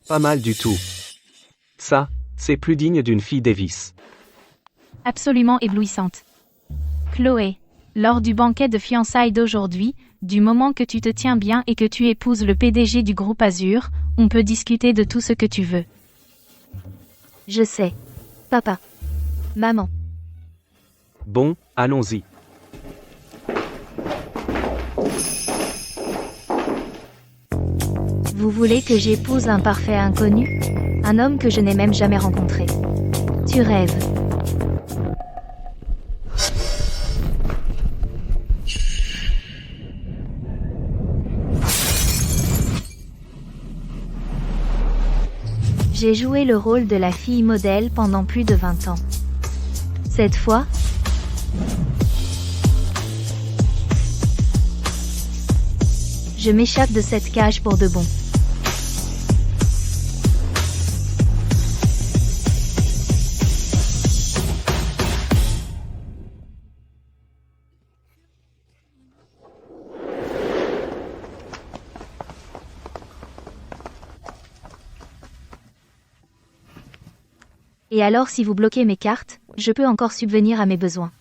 Pas mal du tout. Ça, c'est plus digne d'une fille Davis. Absolument éblouissante. Chloé, lors du banquet de fiançailles d'aujourd'hui, du moment que tu te tiens bien et que tu épouses le PDG du groupe Azur, on peut discuter de tout ce que tu veux. Je sais. Papa. Maman. Bon, allons-y. Vous voulez que j'épouse un parfait inconnu? Un homme que je n'ai même jamais rencontré. Tu rêves. J'ai joué le rôle de la fille modèle pendant plus de 20 ans. Cette fois, je m'échappe de cette cage pour de bon. Et alors si vous bloquez mes cartes, je peux encore subvenir à mes besoins.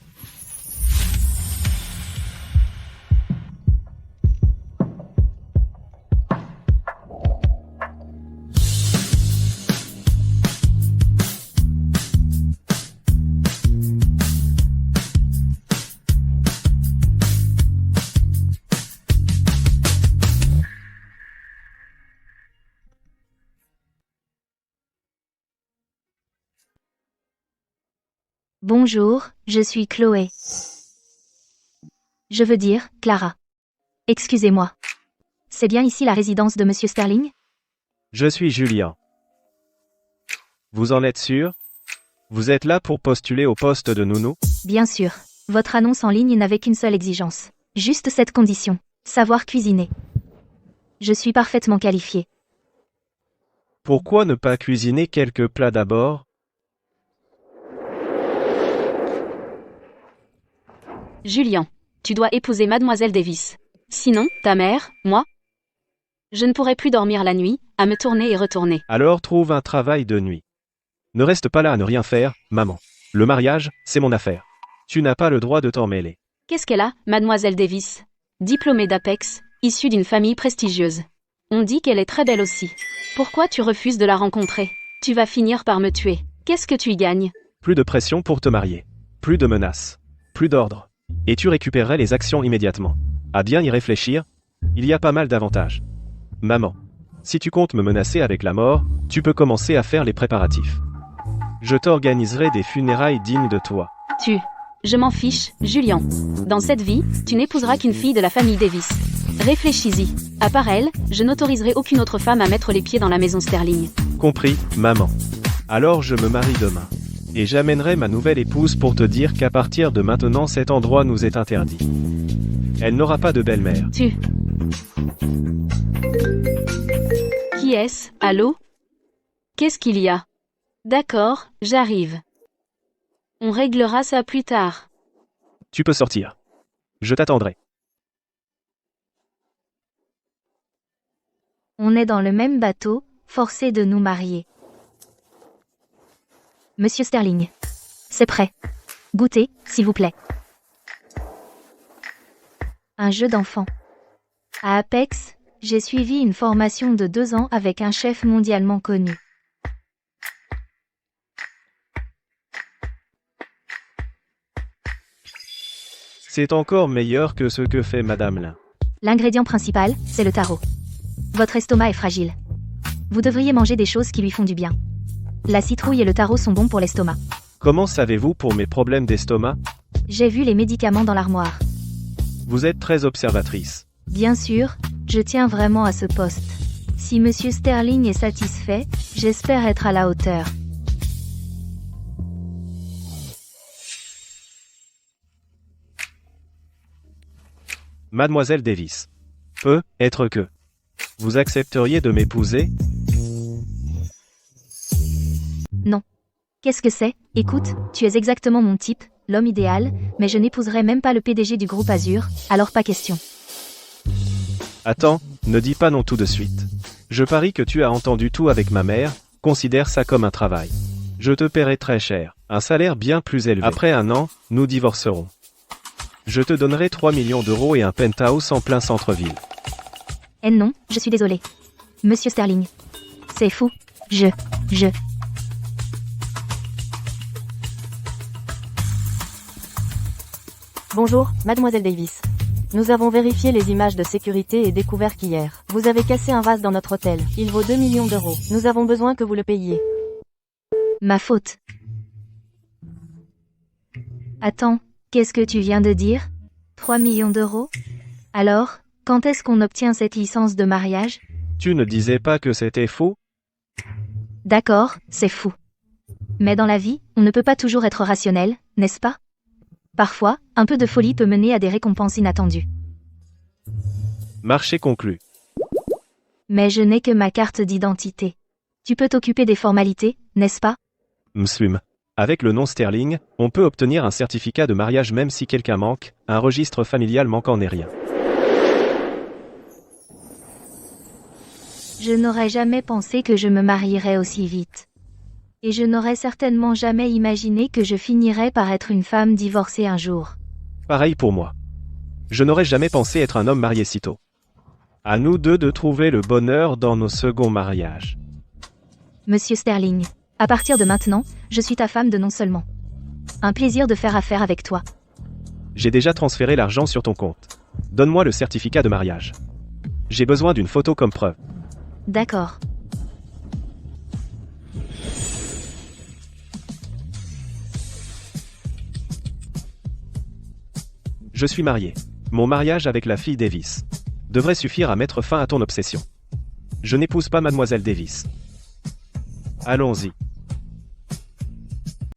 Bonjour, je suis Chloé. Je veux dire, Clara. Excusez-moi. C'est bien ici la résidence de Monsieur Sterling? Je suis Julien. Vous en êtes sûr? Vous êtes là pour postuler au poste de nounou? Bien sûr. Votre annonce en ligne n'avait qu'une seule exigence. Juste cette condition. Savoir cuisiner. Je suis parfaitement qualifiée. Pourquoi ne pas cuisiner quelques plats d'abord? Julien, tu dois épouser Mademoiselle Davis. Sinon, ta mère, moi, je ne pourrai plus dormir la nuit, à me tourner et retourner. Alors trouve un travail de nuit. Ne reste pas là à ne rien faire, maman. Le mariage, c'est mon affaire. Tu n'as pas le droit de t'en mêler. Qu'est-ce qu'elle a, Mademoiselle Davis? Diplômée d'Apex, issue d'une famille prestigieuse. On dit qu'elle est très belle aussi. Pourquoi tu refuses de la rencontrer? Tu vas finir par me tuer. Qu'est-ce que tu y gagnes? Plus de pression pour te marier. Plus de menaces. Plus d'ordre. Et tu récupérerais les actions immédiatement. À bien y réfléchir, il y a pas mal d'avantages. Maman, si tu comptes me menacer avec la mort, tu peux commencer à faire les préparatifs. Je t'organiserai des funérailles dignes de toi. Je m'en fiche, Julien. Dans cette vie, tu n'épouseras qu'une fille de la famille Davis. Réfléchis-y. À part elle, je n'autoriserai aucune autre femme à mettre les pieds dans la maison Sterling. Compris, maman. Alors je me marie demain. Et j'amènerai ma nouvelle épouse pour te dire qu'à partir de maintenant cet endroit nous est interdit. Elle n'aura pas de belle-mère. Qui est-ce? Allô? Qu'est-ce qu'il y a? D'accord, j'arrive. On réglera ça plus tard. Tu peux sortir. Je t'attendrai. On est dans le même bateau, forcé de nous marier. Monsieur Sterling. C'est prêt. Goûtez, s'il vous plaît. Un jeu d'enfant. À Apex, j'ai suivi une formation de 2 ans avec un chef mondialement connu. C'est encore meilleur que ce que fait Madame Lin. L'ingrédient principal, c'est le taro. Votre estomac est fragile. Vous devriez manger des choses qui lui font du bien. La citrouille et le taro sont bons pour l'estomac. Comment savez-vous pour mes problèmes d'estomac? J'ai vu les médicaments dans l'armoire. Vous êtes très observatrice. Bien sûr, je tiens vraiment à ce poste. Si Monsieur Sterling est satisfait, j'espère être à la hauteur. Mademoiselle Davis. Peut être que. Vous accepteriez de m'épouser? Non. Qu'est-ce que c'est? Écoute, tu es exactement mon type, l'homme idéal, mais je n'épouserai même pas le PDG du groupe Azur, alors pas question. Attends, ne dis pas non tout de suite. Je parie que tu as entendu tout avec ma mère, considère ça comme un travail. Je te paierai très cher, un salaire bien plus élevé. Après 1 an, nous divorcerons. Je te donnerai 3 millions d'euros et un penthouse en plein centre-ville. Eh non, je suis désolé. Monsieur Sterling. C'est fou. Je... Bonjour, mademoiselle Davis. Nous avons vérifié les images de sécurité et découvert qu'hier, vous avez cassé un vase dans notre hôtel. Il vaut 2 millions d'euros. Nous avons besoin que vous le payiez. Ma faute. Attends, qu'est-ce que tu viens de dire? 3 millions d'euros? Alors, quand est-ce qu'on obtient cette licence de mariage? Tu ne disais pas que c'était faux? D'accord, c'est fou. Mais dans la vie, on ne peut pas toujours être rationnel, n'est-ce pas? Parfois, un peu de folie peut mener à des récompenses inattendues. Marché conclu. Mais je n'ai que ma carte d'identité. Tu peux t'occuper des formalités, n'est-ce pas? M'sum. Avec le nom Sterling, on peut obtenir un certificat de mariage même si quelqu'un manque, un registre familial manquant n'est rien. Je n'aurais jamais pensé que je me marierais aussi vite. Et je n'aurais certainement jamais imaginé que je finirais par être une femme divorcée un jour. Pareil pour moi. Je n'aurais jamais pensé être un homme marié si tôt. À nous deux de trouver le bonheur dans nos seconds mariages. Monsieur Sterling, à partir de maintenant, je suis ta femme de non seulement. Un plaisir de faire affaire avec toi. J'ai déjà transféré l'argent sur ton compte. Donne-moi le certificat de mariage. J'ai besoin d'une photo comme preuve. D'accord. Je suis marié. Mon mariage avec la fille Davis devrait suffire à mettre fin à ton obsession. Je n'épouse pas mademoiselle Davis. Allons-y.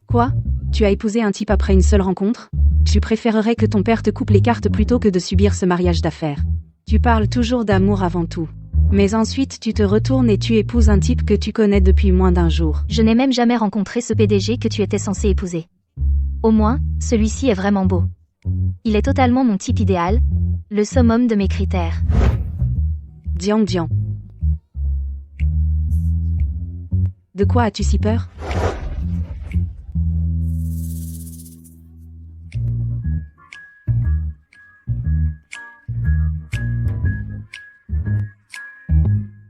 Quoi? Tu as épousé un type après une seule rencontre? Tu préférerais que ton père te coupe les cartes plutôt que de subir ce mariage d'affaires. Tu parles toujours d'amour avant tout. Mais ensuite tu te retournes et tu épouses un type que tu connais depuis moins d'1 jour. Je n'ai même jamais rencontré ce PDG que tu étais censé épouser. Au moins, celui-ci est vraiment beau. Il est totalement mon type idéal, le summum de mes critères. Diang. De quoi as-tu si peur?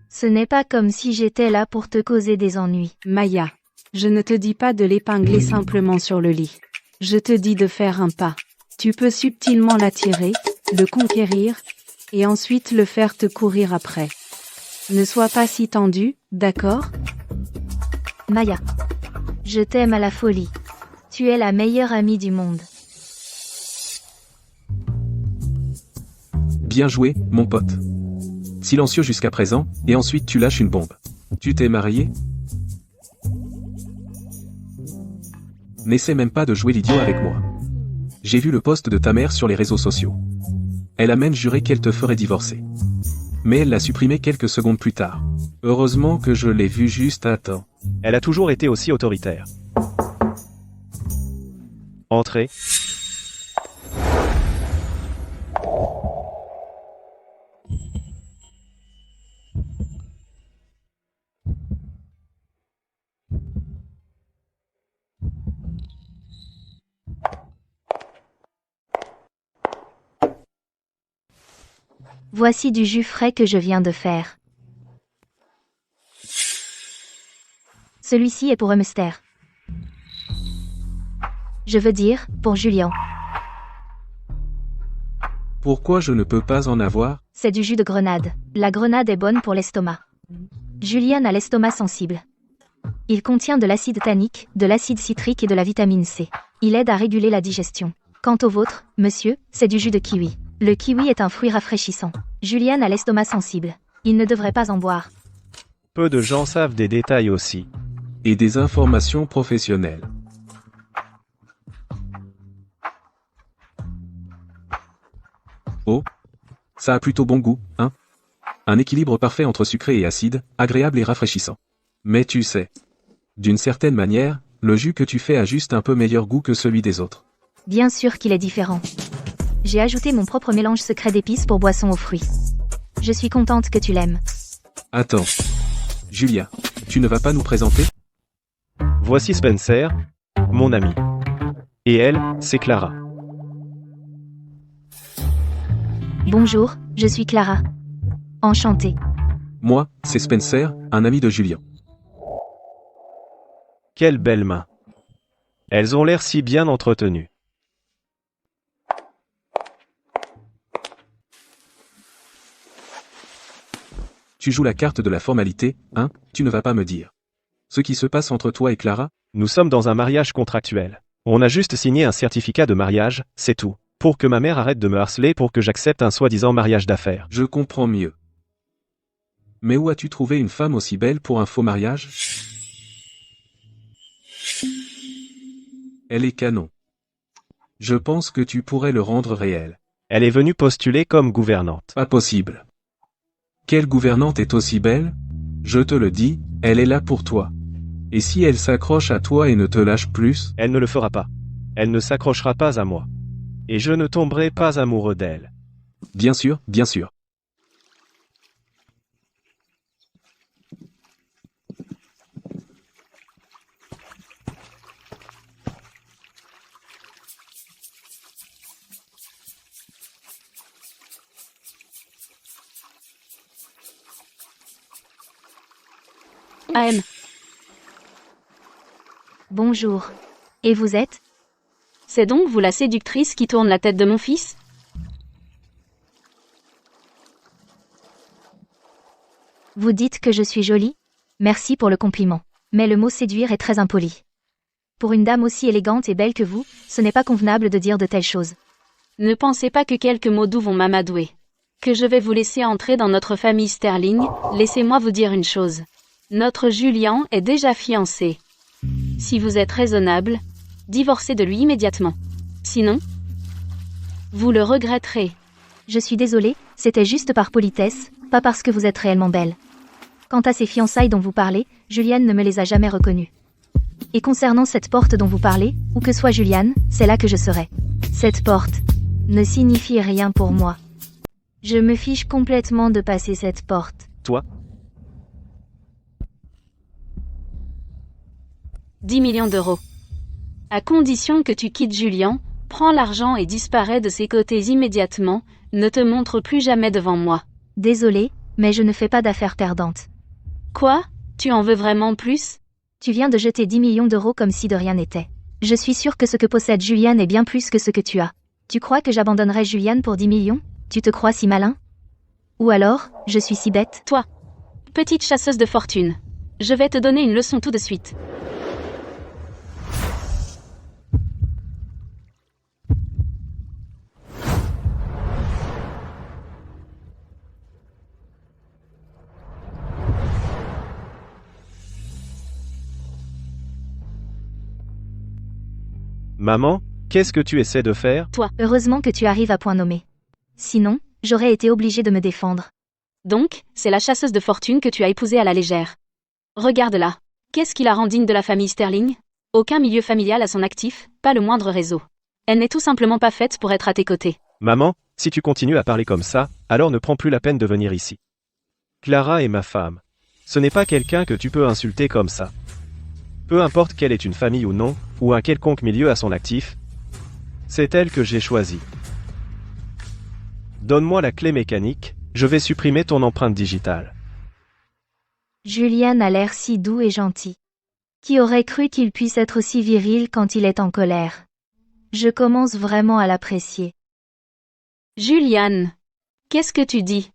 Ce n'est pas comme si j'étais là pour te causer des ennuis. Maya, je ne te dis pas de l'épingler simplement sur le lit. Je te dis de faire un pas. Tu peux subtilement l'attirer, le conquérir, et ensuite le faire te courir après. Ne sois pas si tendu, d'accord? Maya. Je t'aime à la folie. Tu es la meilleure amie du monde. Bien joué, mon pote. Silencieux jusqu'à présent, et ensuite tu lâches une bombe. Tu t'es marié? N'essaie même pas de jouer l'idiot avec moi. J'ai vu le post de ta mère sur les réseaux sociaux. Elle a même juré qu'elle te ferait divorcer. Mais elle l'a supprimé quelques secondes plus tard. Heureusement que je l'ai vu juste à temps. Elle a toujours été aussi autoritaire. Entrez. Voici du jus frais que je viens de faire. Celui-ci est pour Mr. Je veux dire, pour Julien. Pourquoi je ne peux pas en avoir? C'est du jus de grenade. La grenade est bonne pour l'estomac. Julien a l'estomac sensible. Il contient de l'acide tannique, de l'acide citrique et de la vitamine C. Il aide à réguler la digestion. Quant au vôtre, monsieur, c'est du jus de kiwi. Le kiwi est un fruit rafraîchissant. Julien a l'estomac sensible. Il ne devrait pas en boire. Peu de gens savent des détails aussi. Et des informations professionnelles. Oh, ça a plutôt bon goût, hein? Un équilibre parfait entre sucré et acide, agréable et rafraîchissant. Mais tu sais, d'une certaine manière, le jus que tu fais a juste un peu meilleur goût que celui des autres. Bien sûr qu'il est différent. J'ai ajouté mon propre mélange secret d'épices pour boissons aux fruits. Je suis contente que tu l'aimes. Attends. Julia, tu ne vas pas nous présenter? Voici Spencer, mon ami. Et elle, c'est Clara. Bonjour, je suis Clara. Enchantée. Moi, c'est Spencer, un ami de Julien. Quelles belles mains. Elles ont l'air si bien entretenues. Tu joues la carte de la formalité, hein? Tu ne vas pas me dire. Ce qui se passe entre toi et Clara? Nous sommes dans un mariage contractuel. On a juste signé un certificat de mariage, c'est tout. Pour que ma mère arrête de me harceler pour que j'accepte un soi-disant mariage d'affaires. Je comprends mieux. Mais où as-tu trouvé une femme aussi belle pour un faux mariage? Elle est canon. Je pense que tu pourrais le rendre réel. Elle est venue postuler comme gouvernante. Pas possible. Quelle gouvernante est aussi belle? Je te le dis, elle est là pour toi. Et si elle s'accroche à toi et ne te lâche plus? Elle ne le fera pas. Elle ne s'accrochera pas à moi. Et je ne tomberai pas amoureux d'elle. Bien sûr, bien sûr. AM. Bonjour. Et vous êtes? C'est donc vous la séductrice qui tourne la tête de mon fils? Vous dites que je suis jolie? Merci pour le compliment. Mais le mot séduire est très impoli. Pour une dame aussi élégante et belle que vous, ce n'est pas convenable de dire de telles choses. Ne pensez pas que quelques mots doux vont m'amadouer. Que je vais vous laisser entrer dans notre famille Sterling, laissez-moi vous dire une chose. Notre Julien est déjà fiancé. Si vous êtes raisonnable, divorcez de lui immédiatement. Sinon, vous le regretterez. Je suis désolée, c'était juste par politesse, pas parce que vous êtes réellement belle. Quant à ces fiançailles dont vous parlez, Juliane ne me les a jamais reconnues. Et concernant cette porte dont vous parlez, où que soit Juliane, c'est là que je serai. Cette porte ne signifie rien pour moi. Je me fiche complètement de passer cette porte. Toi, 10 millions d'euros. À condition que tu quittes Julien, prends l'argent et disparais de ses côtés immédiatement, ne te montre plus jamais devant moi. Désolée, mais je ne fais pas d'affaires perdantes. Quoi? Tu en veux vraiment plus? Tu viens de jeter 10 millions d'euros comme si de rien n'était. Je suis sûre que ce que possède Juliane est bien plus que ce que tu as. Tu crois que j'abandonnerais Juliane pour 10 millions? Tu te crois si malin? Ou alors, je suis si bête? Toi, petite chasseuse de fortune. Je vais te donner une leçon tout de suite. maman, qu'est-ce que tu essaies de faire? Heureusement que tu arrives à point nommé. Sinon, j'aurais été obligée de me défendre. Donc, c'est la chasseuse de fortune que tu as épousée à la légère. Regarde-la. Qu'est-ce qui la rend digne de la famille Sterling? Aucun milieu familial à son actif, pas le moindre réseau. Elle n'est tout simplement pas faite pour être à tes côtés. Maman, si tu continues à parler comme ça, alors ne prends plus la peine de venir ici. Clara est ma femme. Ce n'est pas quelqu'un que tu peux insulter comme ça. Peu importe qu'elle ait une famille ou non, ou un quelconque milieu à son actif, c'est elle que j'ai choisie. Donne-moi la clé mécanique, je vais supprimer ton empreinte digitale. Julian a l'air si doux et gentil. Qui aurait cru qu'il puisse être aussi viril quand il est en colère? Je commence vraiment à l'apprécier. Juliane, qu'est-ce que tu dis?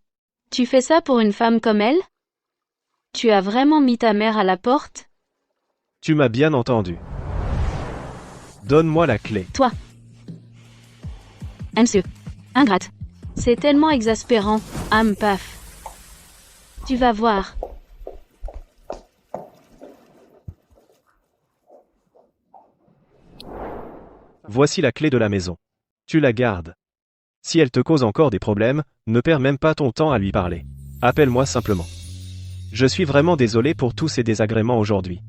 Tu fais ça pour une femme comme elle? Tu as vraiment mis ta mère à la porte? Tu m'as bien entendu. Donne-moi la clé. Toi. Monsieur. Ingrate. C'est tellement exaspérant, âme paf. Tu vas voir. Voici la clé de la maison. Tu la gardes. Si elle te cause encore des problèmes, ne perds même pas ton temps à lui parler. Appelle-moi simplement. Je suis vraiment désolé pour tous ces désagréments aujourd'hui.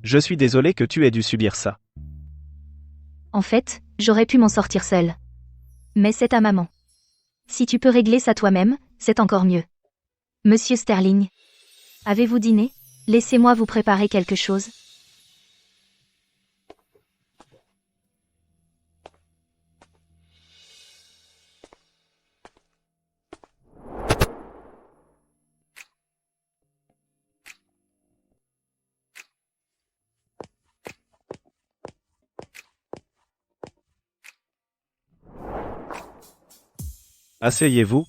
Je suis désolé que tu aies dû subir ça. En fait, j'aurais pu m'en sortir seule. Mais c'est ta maman. Si tu peux régler ça toi-même, c'est encore mieux. Monsieur Sterling, Avez-vous dîné? Laissez-moi vous préparer quelque chose. Asseyez-vous.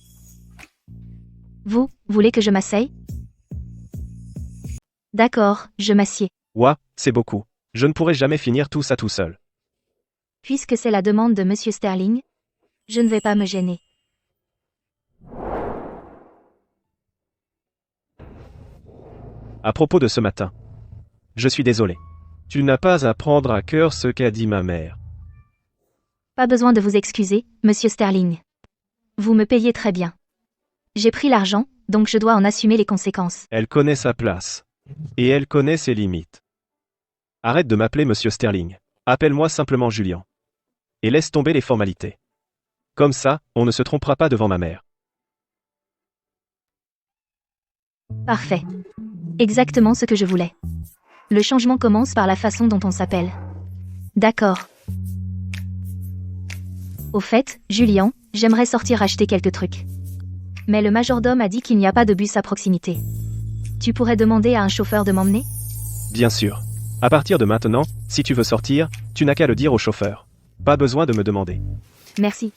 Vous, voulez que je m'asseye? D'accord, je m'assieds. Ouah, c'est beaucoup. Je ne pourrai jamais finir tout ça tout seul. Puisque c'est la demande de Monsieur Sterling, je ne vais pas me gêner. À propos de ce matin. Je suis désolé. Tu n'as pas à prendre à cœur ce qu'a dit ma mère. Pas besoin de vous excuser, Monsieur Sterling. Vous me payez très bien. J'ai pris l'argent, donc je dois en assumer les conséquences. Elle connaît sa place. Et elle connaît ses limites. Arrête de m'appeler Monsieur Sterling. Appelle-moi simplement Julian. Et laisse tomber les formalités. Comme ça, on ne se trompera pas devant ma mère. Parfait. Exactement ce que je voulais. Le changement commence par la façon dont on s'appelle. D'accord. Au fait, Julian, j'aimerais sortir acheter quelques trucs. Mais le majordome a dit qu'il n'y a pas de bus à proximité. Tu pourrais demander à un chauffeur de m'emmener? Bien sûr. À partir de maintenant, si tu veux sortir, tu n'as qu'à le dire au chauffeur. Pas besoin de me demander. Merci.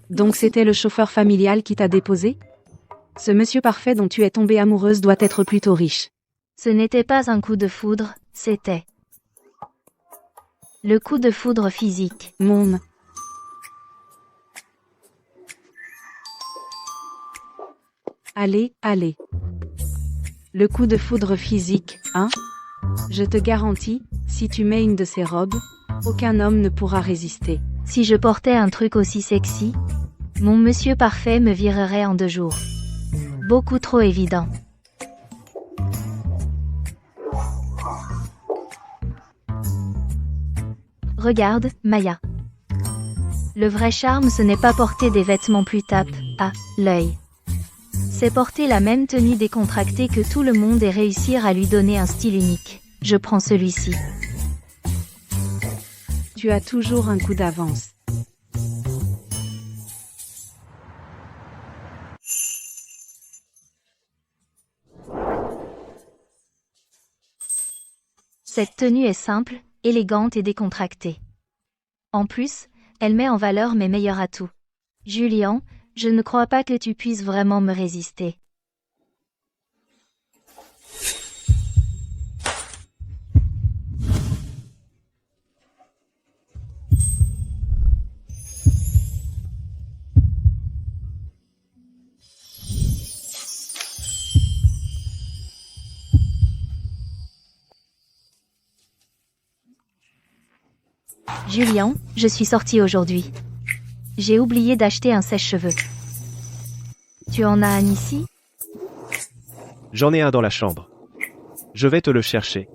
Donc c'était le chauffeur familial qui t'a déposé? Ce monsieur parfait dont tu es tombée amoureuse doit être plutôt riche. Ce n'était pas un coup de foudre, c'était le coup de foudre physique. Mon. Allez, allez. Le coup de foudre physique, hein? Je te garantis, si tu mets une de ces robes, aucun homme ne pourra résister. Si je portais un truc aussi sexy, mon monsieur parfait me virerait en 2 jours. Beaucoup trop évident. Regarde, Maya. Le vrai charme, ce n'est pas porter des vêtements plus tape à l'œil. C'est porter la même tenue décontractée que tout le monde et réussir à lui donner un style unique. Je prends celui-ci. Tu as toujours un coup d'avance. Cette tenue est simple, élégante et décontractée. En plus, elle met en valeur mes meilleurs atouts. Julian, je ne crois pas que tu puisses vraiment me résister. Julian, je suis sortie aujourd'hui. J'ai oublié d'acheter un sèche-cheveux. Tu en as un ici? J'en ai un dans la chambre. Je vais te le chercher.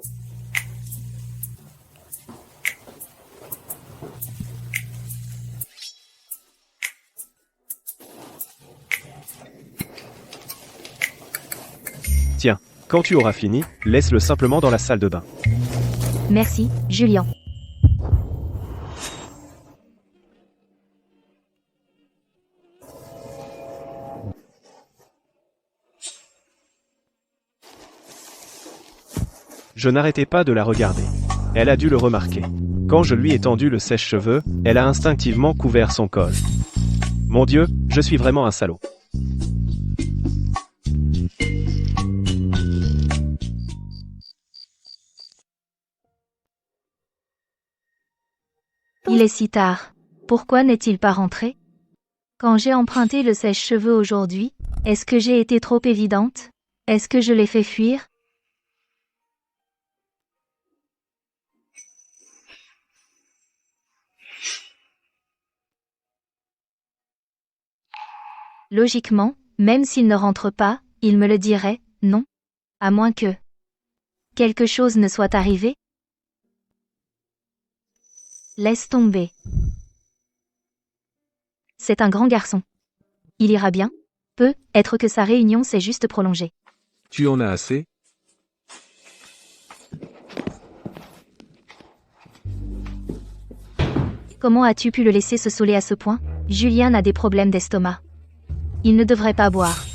Tiens, quand tu auras fini, laisse-le simplement dans la salle de bain. Merci, Julian. Je n'arrêtais pas de la regarder. Elle a dû le remarquer. Quand je lui ai tendu le sèche-cheveux, elle a instinctivement couvert son col. Mon Dieu, je suis vraiment un salaud. Il est si tard. Pourquoi n'est-il pas rentré? Quand j'ai emprunté le sèche-cheveux aujourd'hui, est-ce que j'ai été trop évidente? Est-ce que je l'ai fait fuir? Logiquement, même s'il ne rentre pas, il me le dirait, non? À moins que quelque chose ne soit arrivé? Laisse tomber. C'est un grand garçon. Il ira bien. Peut-être que sa réunion s'est juste prolongée. Tu en as assez? Comment as-tu pu le laisser se saouler à ce point? Julian a des problèmes d'estomac. Il ne devrait pas boire.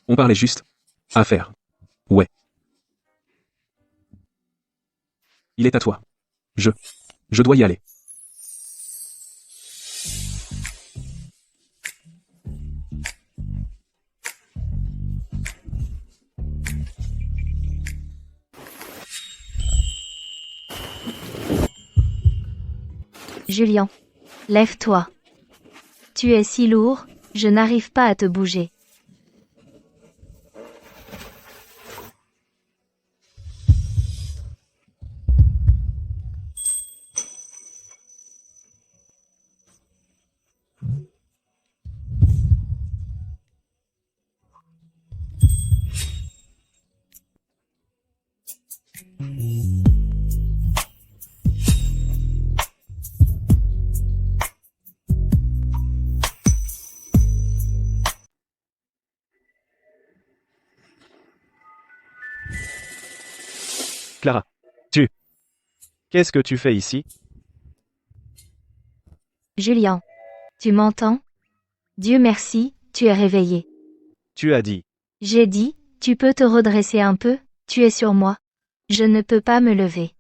On parlait juste. Affaire. Ouais. Il est à toi. Je dois y aller. Julian. Lève-toi. Tu es si lourd, je n'arrive pas à te bouger. Clara. Qu'est-ce que tu fais ici? Julian. Tu m'entends? Dieu merci, tu es réveillé. Tu as dit. J'ai dit, tu peux te redresser un peu, tu es sur moi. Je ne peux pas me lever.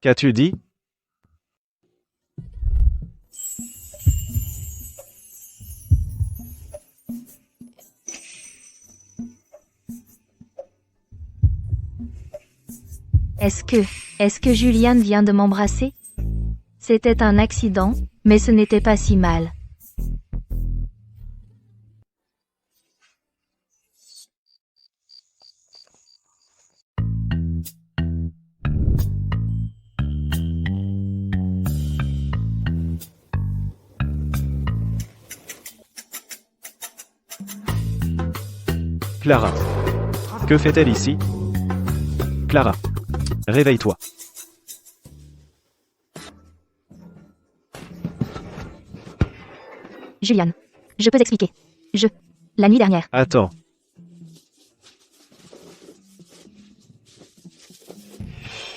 Qu'as-tu dit? Est-ce que Julian vient de m'embrasser? C'était un accident, mais ce n'était pas si mal. Clara. Que fait-elle ici? Clara. Réveille-toi. Julian. Je peux t'expliquer. La nuit dernière. Attends.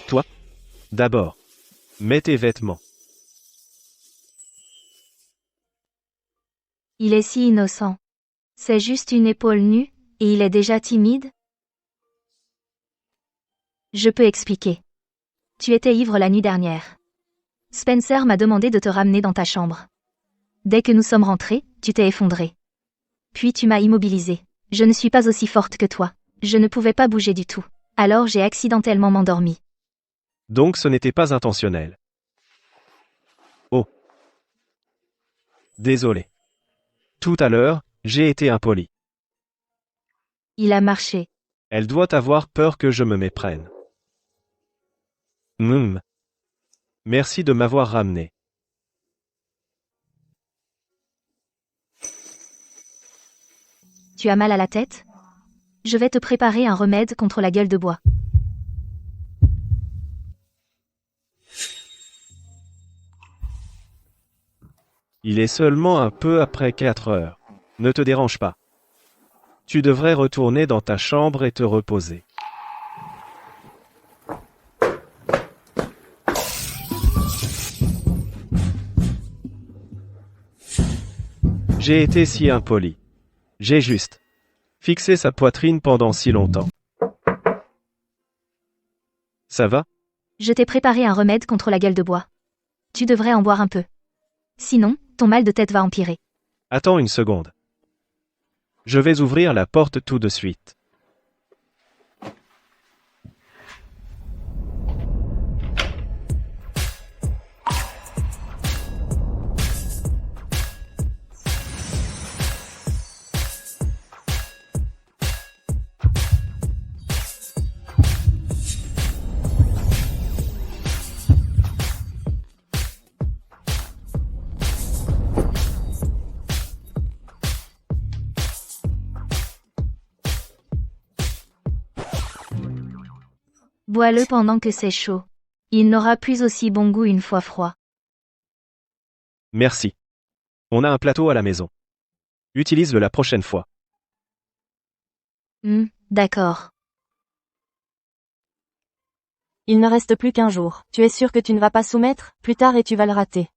Toi? D'abord. Mets tes vêtements. Il est si innocent. C'est juste une épaule nue, et il est déjà timide? Je peux expliquer. Tu étais ivre la nuit dernière. Spencer m'a demandé de te ramener dans ta chambre. Dès que nous sommes rentrés, tu t'es effondré. Puis tu m'as immobilisé. Je ne suis pas aussi forte que toi. Je ne pouvais pas bouger du tout. Alors j'ai accidentellement m'endormi. Donc ce n'était pas intentionnel. Oh. Désolé. Tout à l'heure, j'ai été impoli. Il a marché. Elle doit avoir peur que je me méprenne. Merci de m'avoir ramené. Tu as mal à la tête? Je vais te préparer un remède contre la gueule de bois. Il est seulement un peu après 4 heures. Ne te dérange pas. Tu devrais retourner dans ta chambre et te reposer. J'ai été si impoli. J'ai juste fixé sa poitrine pendant si longtemps. Ça va? Je t'ai préparé un remède contre la gueule de bois. Tu devrais en boire un peu. Sinon, ton mal de tête va empirer. Attends une seconde. Je vais ouvrir la porte tout de suite. Bois-le pendant que c'est chaud. Il n'aura plus aussi bon goût une fois froid. Merci. On a un plateau à la maison. Utilise-le la prochaine fois. D'accord. Il ne reste plus qu'un jour. Tu es sûr que tu ne vas pas soumettre, plus tard et tu vas le rater.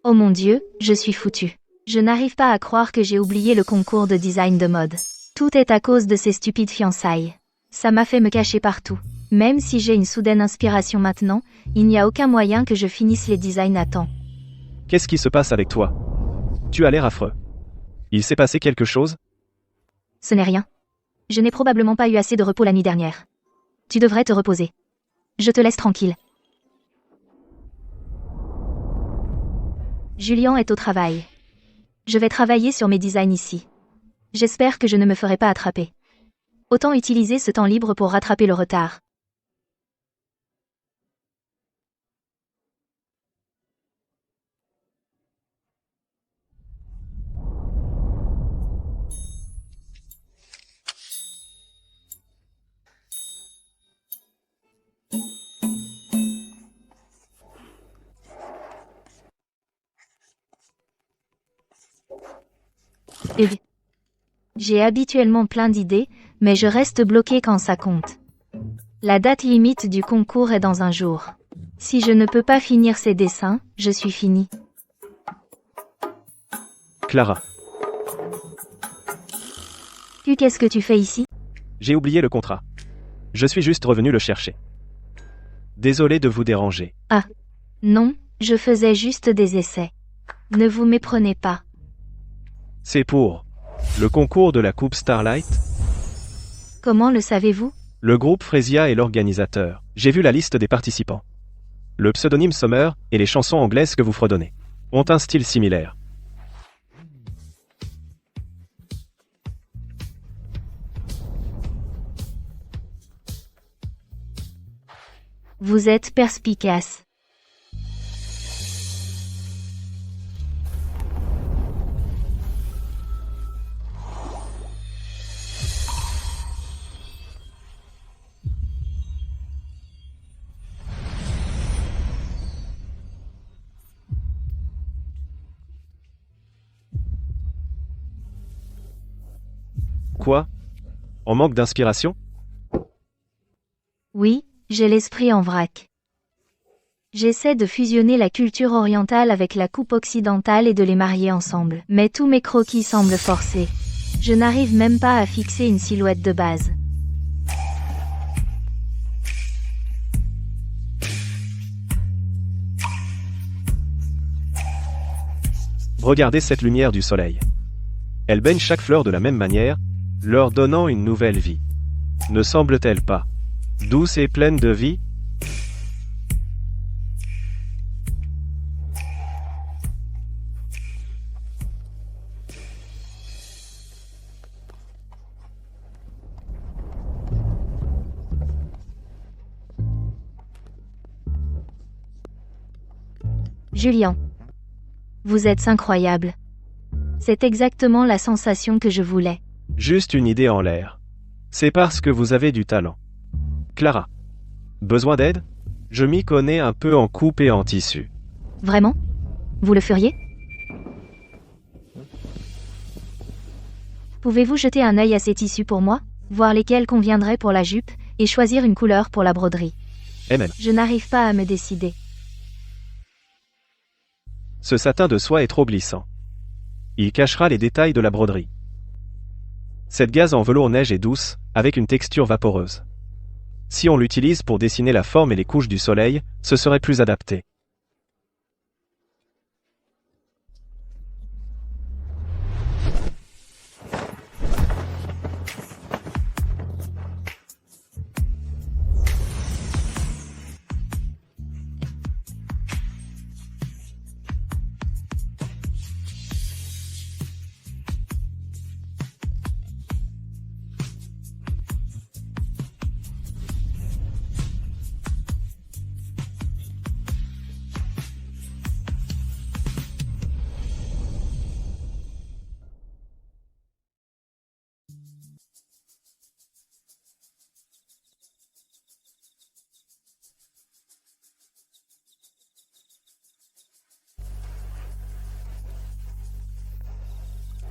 Oh mon Dieu, je suis foutu. Je n'arrive pas à croire que j'ai oublié le concours de design de mode. Tout est à cause de ces stupides fiançailles. Ça m'a fait me cacher partout. Même si j'ai une soudaine inspiration maintenant, il n'y a aucun moyen que je finisse les designs à temps. Qu'est-ce qui se passe avec toi? Tu as l'air affreux. Il s'est passé quelque chose? Ce n'est rien. Je n'ai probablement pas eu assez de repos la nuit dernière. Tu devrais te reposer. Je te laisse tranquille. Julien est au travail. Je vais travailler sur mes designs ici. J'espère que je ne me ferai pas attraper. Autant utiliser ce temps libre pour rattraper le retard. J'ai habituellement plein d'idées, mais je reste bloqué quand ça compte. La date limite du concours est dans un jour. Si je ne peux pas finir ces dessins, je suis fini. Clara. Qu'est-ce que tu fais ici? J'ai oublié le contrat. Je suis juste revenu le chercher. Désolé de vous déranger. Non, je faisais juste des essais. Ne vous méprenez pas. C'est pour le concours de la Coupe Starlight. Comment le savez-vous? Le groupe Fresia est l'organisateur. J'ai vu la liste des participants. Le pseudonyme Summer et les chansons anglaises que vous fredonnez ont un style similaire. Vous êtes perspicace. Quoi? En manque d'inspiration? Oui, j'ai l'esprit en vrac. J'essaie de fusionner la culture orientale avec la coupe occidentale et de les marier ensemble. Mais tous mes croquis semblent forcés. Je n'arrive même pas à fixer une silhouette de base. Regardez cette lumière du soleil. Elle baigne chaque fleur de la même manière, leur donnant une nouvelle vie. Ne semble-t-elle pas douce et pleine de vie? Julien. Vous êtes incroyable. C'est exactement la sensation que je voulais. Juste une idée en l'air. C'est parce que vous avez du talent. Clara. Besoin d'aide? Je m'y connais un peu en coupe et en tissu. Vraiment? Vous le feriez? Pouvez-vous jeter un œil à ces tissus pour moi, voir lesquels conviendraient pour la jupe, et choisir une couleur pour la broderie? Je n'arrive pas à me décider. Ce satin de soie est trop glissant. Il cachera les détails de la broderie. Cette gaze en velours neige est douce, avec une texture vaporeuse. Si on l'utilise pour dessiner la forme et les couches du soleil, ce serait plus adapté.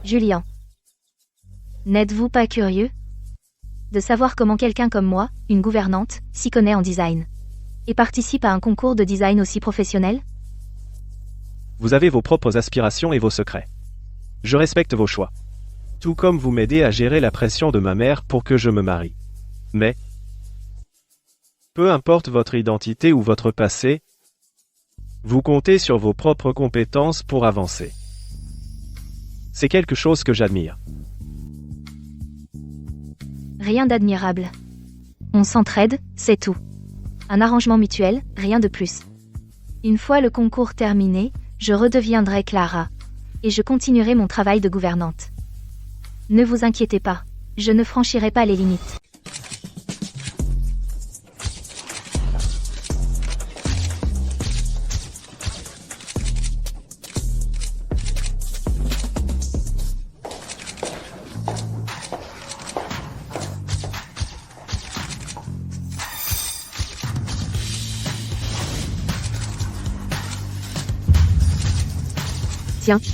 Julien. N'êtes-vous pas curieux de savoir comment quelqu'un comme moi, une gouvernante, s'y connaît en design et participe à un concours de design aussi professionnel? Vous avez vos propres aspirations et vos secrets. Je respecte vos choix. Tout comme vous m'aidez à gérer la pression de ma mère pour que je me marie. Mais, peu importe votre identité ou votre passé, vous comptez sur vos propres compétences pour avancer. C'est quelque chose que j'admire. Rien d'admirable. On s'entraide, c'est tout. Un arrangement mutuel, rien de plus. Une fois le concours terminé, je redeviendrai Clara. Et je continuerai mon travail de gouvernante. Ne vous inquiétez pas, je ne franchirai pas les limites.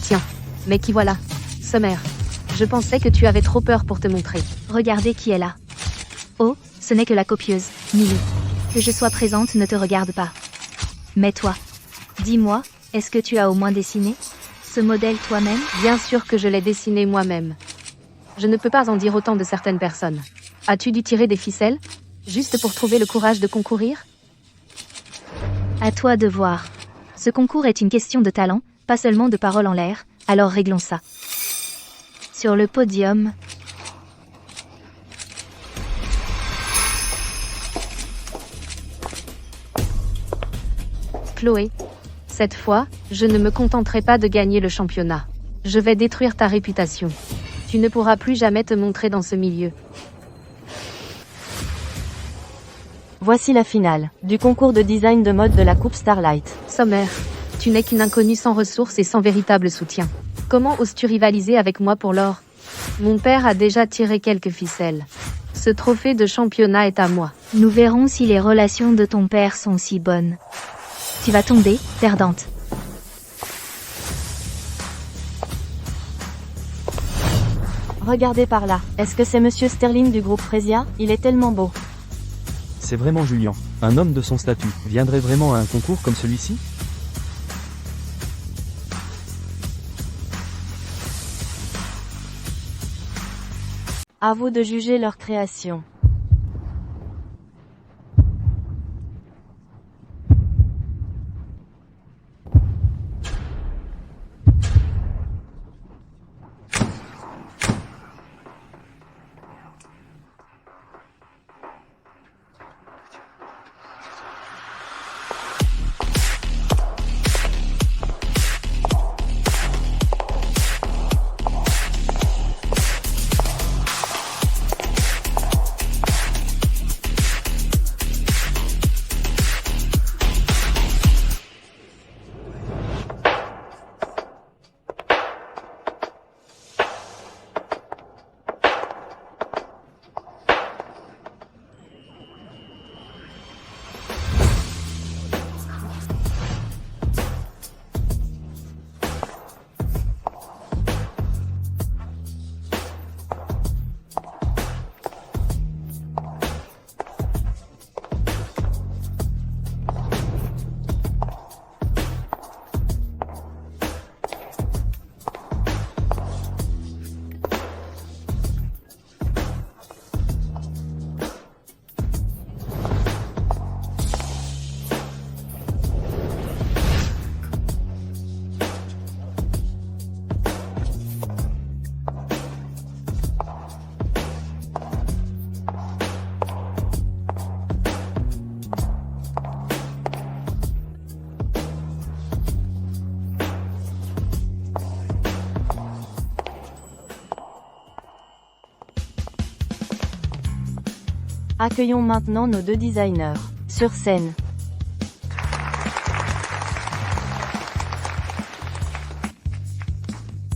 Tiens, mais qui voilà? Summer. Je pensais que tu avais trop peur pour te montrer. Regardez qui est là. Oh, ce n'est que la copieuse, Millie. Que je sois présente ne te regarde pas. Mais toi, dis-moi, est-ce que tu as au moins dessiné ce modèle toi-même? Bien sûr que je l'ai dessiné moi-même. Je ne peux pas en dire autant de certaines personnes. As-tu dû tirer des ficelles? Juste pour trouver le courage de concourir? À toi de voir. Ce concours est une question de talent, pas seulement de paroles en l'air, alors réglons ça. Sur le podium. Chloé. Cette fois, je ne me contenterai pas de gagner le championnat. Je vais détruire ta réputation. Tu ne pourras plus jamais te montrer dans ce milieu. Voici la finale du concours de design de mode de la Coupe Starlight. Summer, tu n'es qu'une inconnue sans ressources et sans véritable soutien. Comment oses-tu rivaliser avec moi pour l'or? Mon père a déjà tiré quelques ficelles. Ce trophée de championnat est à moi. Nous verrons si les relations de ton père sont si bonnes. Tu vas tomber, perdante. Regardez par là. Est-ce que c'est Monsieur Sterling du groupe Fresia? Il est tellement beau. C'est vraiment Julien. Un homme de son statut viendrait vraiment à un concours comme celui-ci? À vous de juger leur création. Accueillons maintenant nos deux designers sur scène.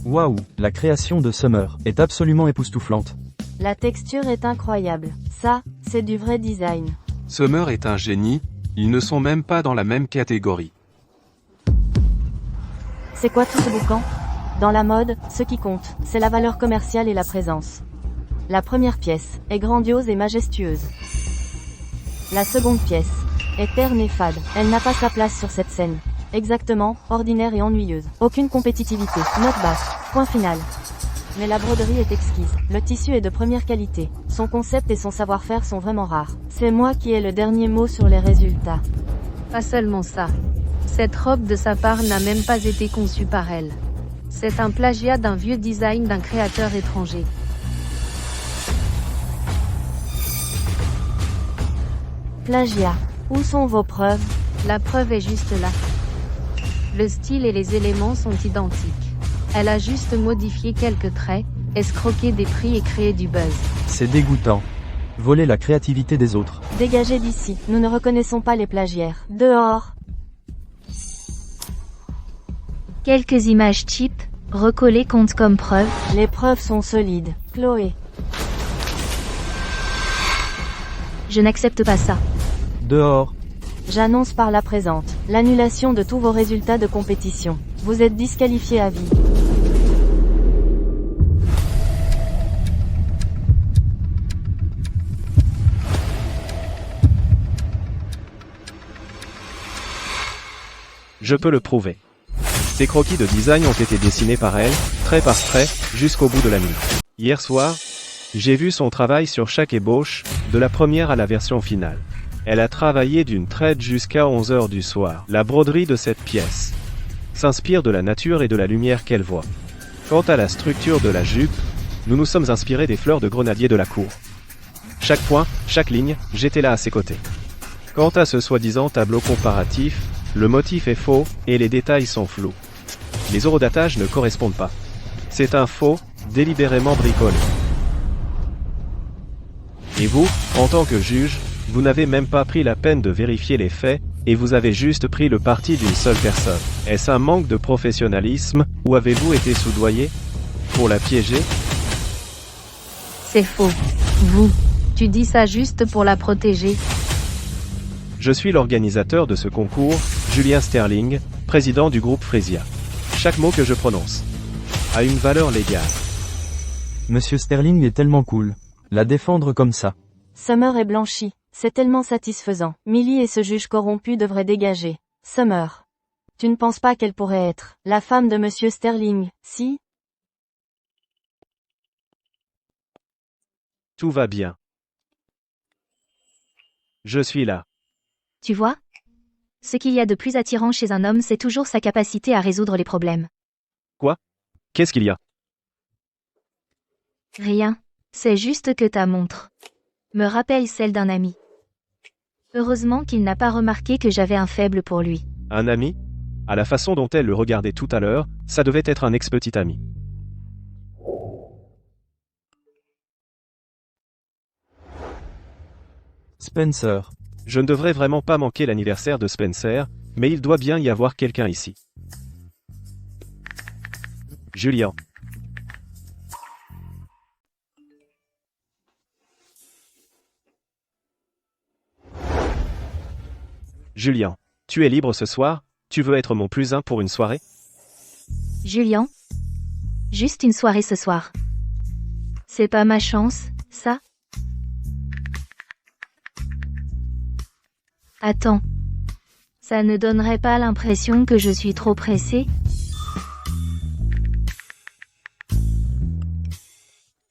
Waouh, la création de Summer est absolument époustouflante. La texture est incroyable. Ça, c'est du vrai design. Summer est un génie, ils ne sont même pas dans la même catégorie. C'est quoi tout ce boucan? Dans la mode, ce qui compte, c'est la valeur commerciale et la présence. La première pièce est grandiose et majestueuse. La seconde pièce est terne et fade. Elle n'a pas sa place sur cette scène. Exactement, ordinaire et ennuyeuse. Aucune compétitivité. Note basse. Point final. Mais la broderie est exquise. Le tissu est de première qualité. Son concept et son savoir-faire sont vraiment rares. C'est moi qui ai le dernier mot sur les résultats. Pas seulement ça. Cette robe de sa part n'a même pas été conçue par elle. C'est un plagiat d'un vieux design d'un créateur étranger. Plagiat. Où sont vos preuves? La preuve est juste là. Le style et les éléments sont identiques. Elle a juste modifié quelques traits, escroqué des prix et créé du buzz. C'est dégoûtant. Voler la créativité des autres. Dégagez d'ici. Nous ne reconnaissons pas les plagiaires. Dehors. Quelques images cheap, recollées comptent comme preuve. Les preuves sont solides. Chloé. Je n'accepte pas ça. Dehors. J'annonce par la présente l'annulation de tous vos résultats de compétition. Vous êtes disqualifié à vie. Je peux le prouver. Ces croquis de design ont été dessinés par elle, trait par trait, jusqu'au bout de la nuit. Hier soir, j'ai vu son travail sur chaque ébauche, de la première à la version finale. Elle a travaillé d'une traite jusqu'à 11 heures du soir. La broderie de cette pièce s'inspire de la nature et de la lumière qu'elle voit. Quant à la structure de la jupe, nous nous sommes inspirés des fleurs de grenadier de la cour. Chaque point, chaque ligne, j'étais là à ses côtés. Quant à ce soi-disant tableau comparatif, le motif est faux, et les détails sont flous. Les horodatage ne correspondent pas. C'est un faux, délibérément bricolé. Et vous, en tant que juge, vous n'avez même pas pris la peine de vérifier les faits, et vous avez juste pris le parti d'une seule personne. Est-ce un manque de professionnalisme, ou avez-vous été soudoyé pour la piéger? C'est faux. Tu dis ça juste pour la protéger. Je suis l'organisateur de ce concours, Julien Sterling, président du groupe Fresia. Chaque mot que je prononce a une valeur légale. Monsieur Sterling est tellement cool. La défendre comme ça. Summer est blanchie. C'est tellement satisfaisant. Millie et ce juge corrompu devraient dégager. Summer. Tu ne penses pas qu'elle pourrait être la femme de Monsieur Sterling, si? Tout va bien. Je suis là. Tu vois? Ce qu'il y a de plus attirant chez un homme, c'est toujours sa capacité à résoudre les problèmes. Qu'est-ce qu'il y a? Rien. C'est juste que ta montre me rappelle celle d'un ami. Heureusement qu'il n'a pas remarqué que j'avais un faible pour lui. Un ami? À la façon dont elle le regardait tout à l'heure, ça devait être un ex-petit ami. Spencer. Je ne devrais vraiment pas manquer l'anniversaire de Spencer, mais il doit bien y avoir quelqu'un ici. Julien. Julien, tu es libre ce soir? Tu veux être mon plus un pour une soirée? Julien? Juste une soirée ce soir. C'est pas ma chance, ça? Attends. Ça ne donnerait pas l'impression que je suis trop pressée?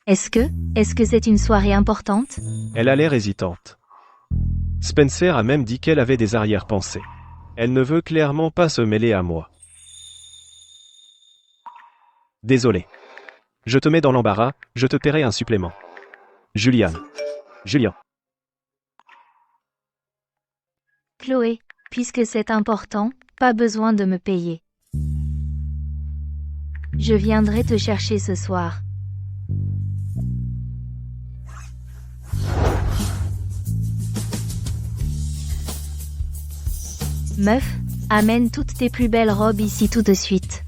Est-ce que c'est une soirée importante? Elle a l'air hésitante. Spencer a même dit qu'elle avait des arrière-pensées. Elle ne veut clairement pas se mêler à moi. Désolé. Je te mets dans l'embarras, je te paierai un supplément. Julien. Chloé, puisque c'est important, pas besoin de me payer. Je viendrai te chercher ce soir. Meuf, amène toutes tes plus belles robes ici tout de suite.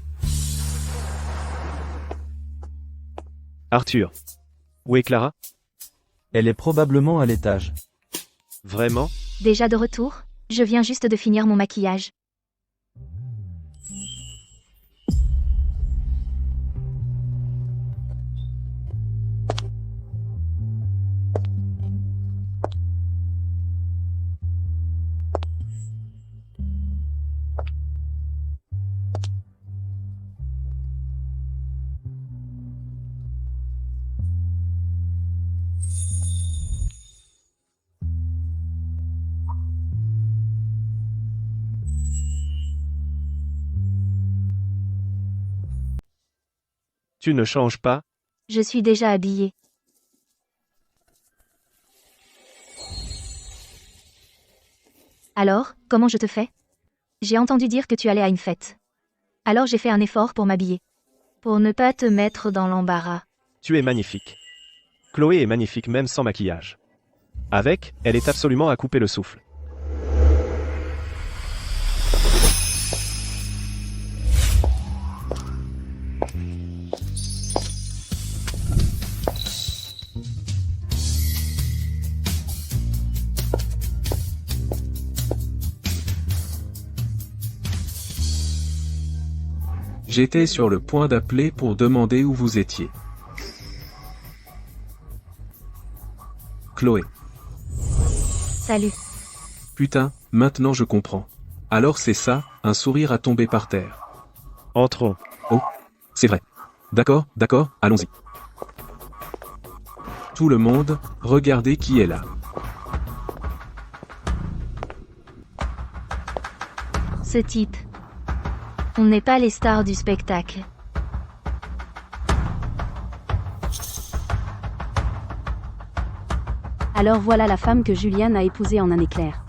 Arthur. Où est Clara? Elle est probablement à l'étage. Vraiment? Déjà de retour? Je viens juste de finir mon maquillage. Tu ne changes pas? Je suis déjà habillée. Alors, comment je te fais? J'ai entendu dire que tu allais à une fête. Alors j'ai fait un effort pour m'habiller. Pour ne pas te mettre dans l'embarras. Tu es magnifique. Chloé est magnifique même sans maquillage. Avec, elle est absolument à couper le souffle. J'étais sur le point d'appeler pour demander où vous étiez. Chloé. Salut. Putain, maintenant je comprends. Alors c'est ça, un sourire a tombé par terre. Entrons. Oh, c'est vrai. D'accord, allons-y. Tout le monde, regardez qui est là. Ce type. On n'est pas les stars du spectacle. Alors voilà la femme que Julian a épousée en un éclair.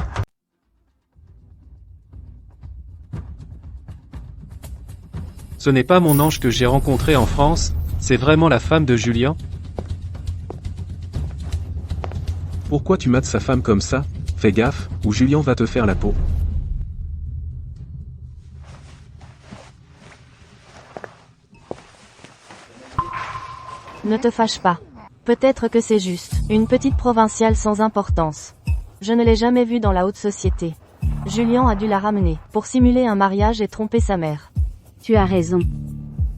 Ce n'est pas mon ange que j'ai rencontré en France, c'est vraiment la femme de Julien? Pourquoi tu mates sa femme comme ça? Fais gaffe, ou Julien va te faire la peau. Ne te fâche pas. Peut-être que c'est juste une petite provinciale sans importance. Je ne l'ai jamais vue dans la haute société. Julien a dû la ramener pour simuler un mariage et tromper sa mère. Tu as raison.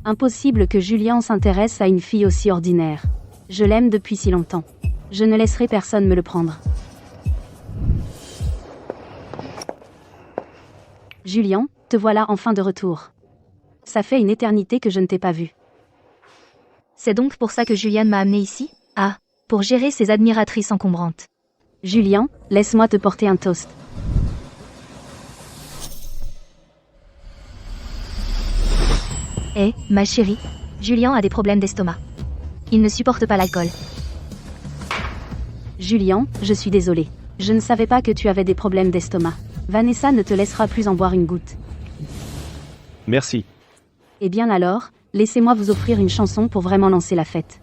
Impossible que Julien s'intéresse à une fille aussi ordinaire. Je l'aime depuis si longtemps. Je ne laisserai personne me le prendre. Julien, te voilà enfin de retour. Ça fait une éternité que je ne t'ai pas vu. C'est donc pour ça que Julian m'a amené ici? Ah, pour gérer ces admiratrices encombrantes. Julien, laisse-moi te porter un toast. Ma chérie, Julien a des problèmes d'estomac. Il ne supporte pas l'alcool. Julien, je suis désolée. Je ne savais pas que tu avais des problèmes d'estomac. Vanessa ne te laissera plus en boire une goutte. Merci. Eh bien alors, laissez-moi vous offrir une chanson pour vraiment lancer la fête.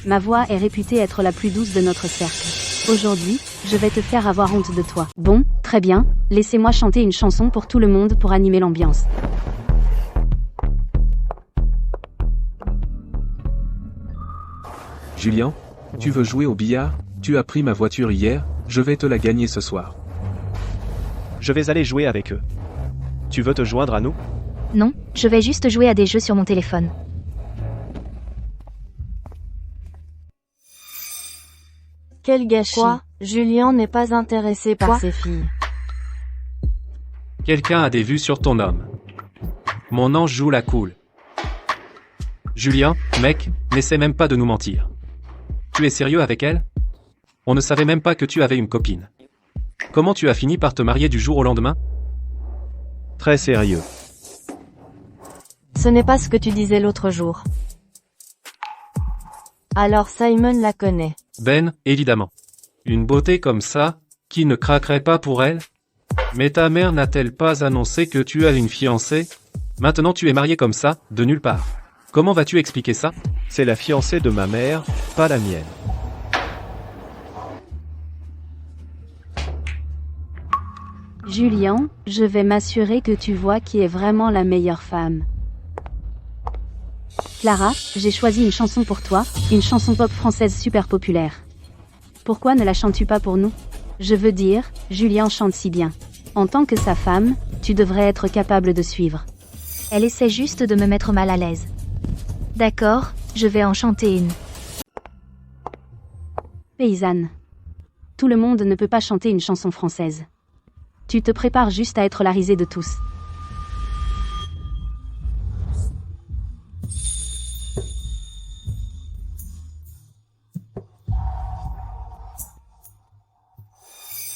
Ma voix est réputée être la plus douce de notre cercle. Aujourd'hui, je vais te faire avoir honte de toi. Bon, très bien, laissez-moi chanter une chanson pour tout le monde pour animer l'ambiance. Julien, tu veux jouer au billard? Tu as pris ma voiture hier, je vais te la gagner ce soir. Je vais aller jouer avec eux. Tu veux te joindre à nous? Non, je vais juste jouer à des jeux sur mon téléphone. Quel gâchis. Quoi? Julien n'est pas intéressé par ces filles. Quelqu'un a des vues sur ton homme. Mon ange joue la cool. Julien, mec, n'essaie même pas de nous mentir. Tu es sérieux avec elle? On ne savait même pas que tu avais une copine. Comment tu as fini par te marier du jour au lendemain? Très sérieux. Ce n'est pas ce que tu disais l'autre jour. Alors Simon la connaît. Ben, évidemment. Une beauté comme ça, qui ne craquerait pas pour elle? Mais ta mère n'a-t-elle pas annoncé que tu as une fiancée? Maintenant tu es marié comme ça, de nulle part. Comment vas-tu expliquer ça? C'est la fiancée de ma mère, pas la mienne. Julien, je vais m'assurer que tu vois qui est vraiment la meilleure femme. Clara, j'ai choisi une chanson pour toi, une chanson pop française super populaire. Pourquoi ne la chantes-tu pas pour nous? Je veux dire, Julien chante si bien. En tant que sa femme, tu devrais être capable de suivre. Elle essaie juste de me mettre mal à l'aise. D'accord, je vais en chanter une. Paysanne. Tout le monde ne peut pas chanter une chanson française. Tu te prépares juste à être la risée de tous.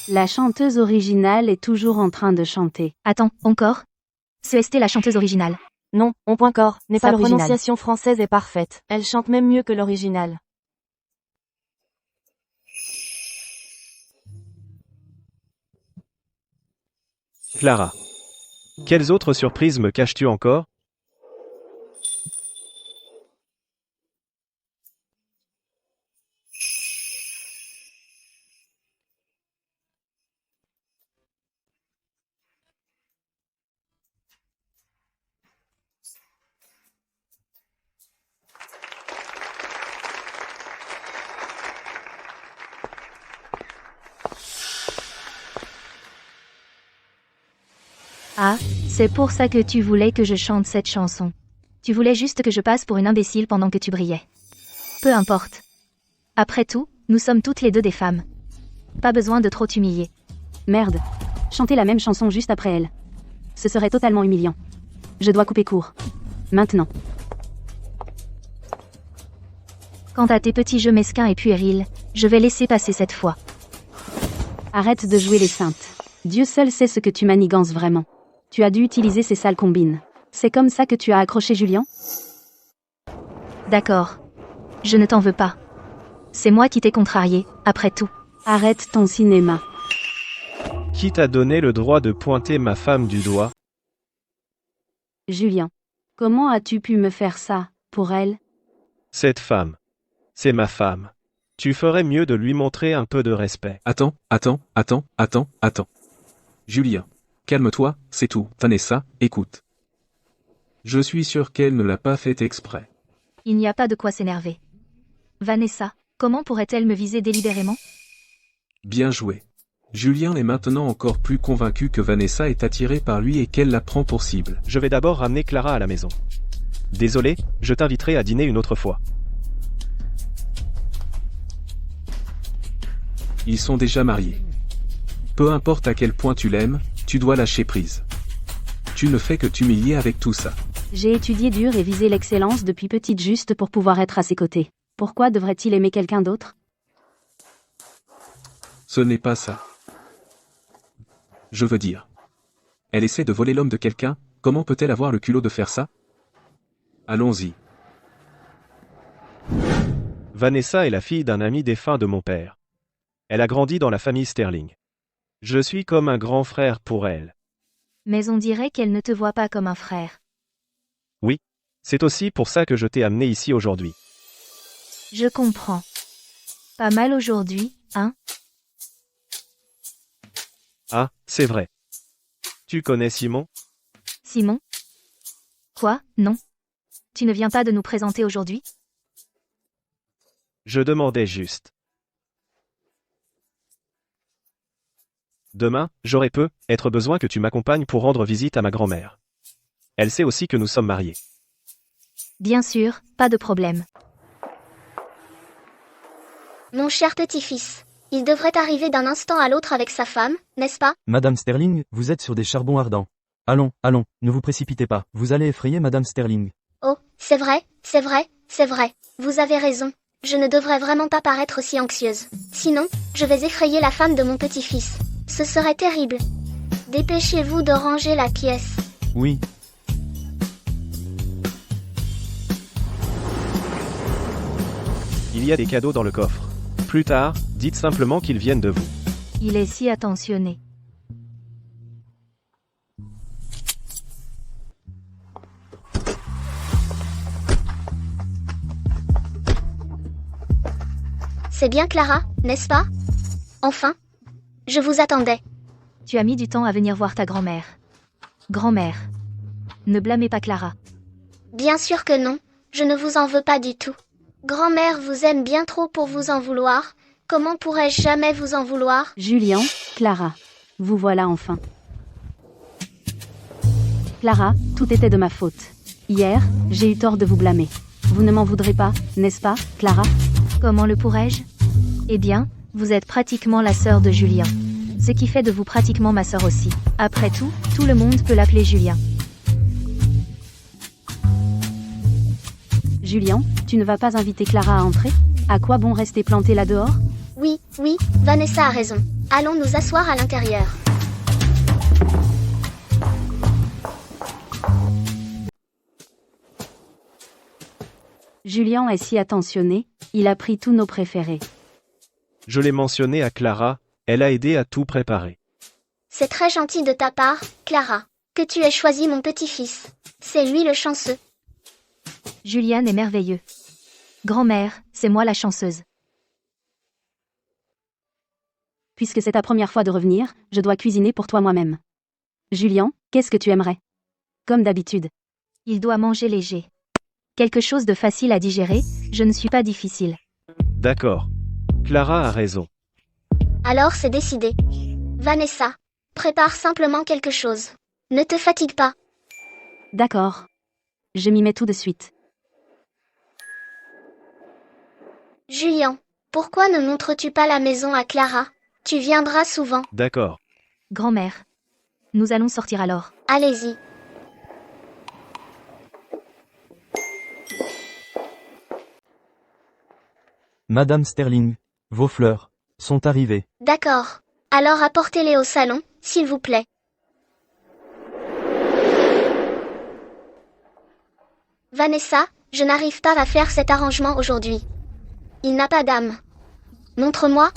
La chanteuse originale est toujours en train de chanter. Attends, encore? C'est la chanteuse originale. Non, on.corps n'est Sa pas l'original. Sa prononciation prononciation française est parfaite. Elle chante même mieux que l'original. Clara. Quelles autres surprises me caches-tu encore? Ah, c'est pour ça que tu voulais que je chante cette chanson. Tu voulais juste que je passe pour une imbécile pendant que tu brillais. Peu importe. Après tout, nous sommes toutes les deux des femmes. Pas besoin de trop t'humilier. Merde. Chanter la même chanson juste après elle. Ce serait totalement humiliant. Je dois couper court. Maintenant. Quant à tes petits jeux mesquins et puérils, je vais laisser passer cette fois. Arrête de jouer les saintes. Dieu seul sait ce que tu manigances vraiment. Tu as dû utiliser ces sales combines. C'est comme ça que tu as accroché Julien? D'accord. Je ne t'en veux pas. C'est moi qui t'ai contrarié, après tout. Arrête ton cinéma. Qui t'a donné le droit de pointer ma femme du doigt? Julien. Comment as-tu pu me faire ça, pour elle? Cette femme. C'est ma femme. Tu ferais mieux de lui montrer un peu de respect. Attends. Julien. Calme-toi, c'est tout. Vanessa, écoute. Je suis sûr qu'elle ne l'a pas fait exprès. Il n'y a pas de quoi s'énerver. Vanessa, comment pourrait-elle me viser délibérément? Bien joué. Julien est maintenant encore plus convaincu que Vanessa est attirée par lui et qu'elle la prend pour cible. Je vais d'abord ramener Clara à la maison. Désolé, je t'inviterai à dîner une autre fois. Ils sont déjà mariés. Peu importe à quel point tu l'aimes, tu dois lâcher prise. Tu ne fais que t'humilier avec tout ça. J'ai étudié dur et visé l'excellence depuis petite juste pour pouvoir être à ses côtés. Pourquoi devrait-il aimer quelqu'un d'autre? Ce n'est pas ça. Je veux dire. Elle essaie de voler l'homme de quelqu'un, comment peut-elle avoir le culot de faire ça? Allons-y. Vanessa est la fille d'un ami défunt de mon père. Elle a grandi dans la famille Sterling. Je suis comme un grand frère pour elle. Mais on dirait qu'elle ne te voit pas comme un frère. Oui, c'est aussi pour ça que je t'ai amené ici aujourd'hui. Je comprends. Pas mal aujourd'hui, hein? Ah, c'est vrai. Tu connais Simon? Simon? Quoi? Non. Tu ne viens pas de nous présenter aujourd'hui? Je demandais juste. Demain, j'aurai peut-être besoin que tu m'accompagnes pour rendre visite à ma grand-mère. Elle sait aussi que nous sommes mariés. Bien sûr, pas de problème. Mon cher petit-fils, il devrait arriver d'un instant à l'autre avec sa femme, n'est-ce pas? Madame Sterling, vous êtes sur des charbons ardents. Allons, ne vous précipitez pas, vous allez effrayer Madame Sterling. Oh, c'est vrai. Vous avez raison. Je ne devrais vraiment pas paraître si anxieuse. Sinon, je vais effrayer la femme de mon petit-fils. Ce serait terrible. Dépêchez-vous de ranger la pièce. Oui. Il y a des cadeaux dans le coffre. Plus tard, dites simplement qu'ils viennent de vous. Il est si attentionné. C'est bien Clara, n'est-ce pas? Enfin. Je vous attendais. Tu as mis du temps à venir voir ta grand-mère. Grand-mère. Ne blâmez pas Clara. Bien sûr que non, je ne vous en veux pas du tout. Grand-mère vous aime bien trop pour vous en vouloir. Comment pourrais-je jamais vous en vouloir? Julien, Clara. Vous voilà enfin. Clara, tout était de ma faute. Hier, j'ai eu tort de vous blâmer. Vous ne m'en voudrez pas, n'est-ce pas, Clara? Comment le pourrais-je? Eh bien, vous êtes pratiquement la sœur de Julien. Ce qui fait de vous pratiquement ma sœur aussi. Après tout le monde peut l'appeler Julien. Julien, tu ne vas pas inviter Clara à entrer? À quoi bon rester planté là dehors? Oui, Vanessa a raison. Allons nous asseoir à l'intérieur. Julien est si attentionné, il a pris tous nos préférés. Je l'ai mentionné à Clara, elle a aidé à tout préparer. C'est très gentil de ta part, Clara, que tu aies choisi mon petit-fils. C'est lui le chanceux. Julian est merveilleux. Grand-mère, c'est moi la chanceuse. Puisque c'est ta première fois de revenir, je dois cuisiner pour toi moi-même. Julien, qu'est-ce que tu aimerais? Comme d'habitude. Il doit manger léger. Quelque chose de facile à digérer, je ne suis pas difficile. D'accord. Clara a raison. Alors c'est décidé. Vanessa, prépare simplement quelque chose. Ne te fatigue pas. D'accord. Je m'y mets tout de suite. Julien, pourquoi ne montres-tu pas la maison à Clara? Tu viendras souvent. D'accord. Grand-mère. Nous allons sortir alors. Allez-y. Madame Sterling, vos fleurs sont arrivées. D'accord. Alors apportez-les au salon, s'il vous plaît. Vanessa, je n'arrive pas à faire cet arrangement aujourd'hui. Il n'a pas d'âme. Montre-moi.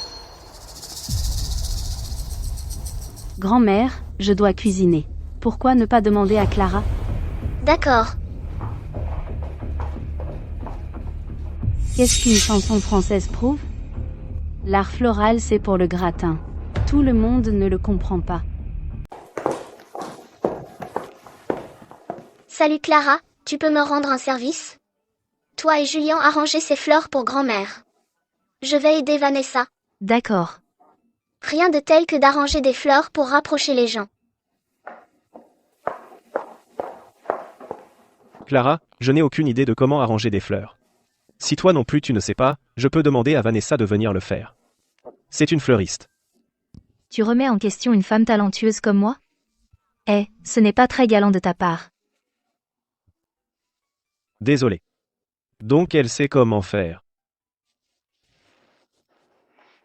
Grand-mère, je dois cuisiner. Pourquoi ne pas demander à Clara? D'accord. Qu'est-ce qu'une chanson française prouve? L'art floral, c'est pour le gratin. Tout le monde ne le comprend pas. Salut Clara, tu peux me rendre un service? Toi et Julien arrangez ces fleurs pour grand-mère. Je vais aider Vanessa. D'accord. Rien de tel que d'arranger des fleurs pour rapprocher les gens. Clara, je n'ai aucune idée de comment arranger des fleurs. Si toi non plus tu ne sais pas, je peux demander à Vanessa de venir le faire. C'est une fleuriste. Tu remets en question une femme talentueuse comme moi? Ce n'est pas très galant de ta part. Désolé. Donc elle sait comment faire.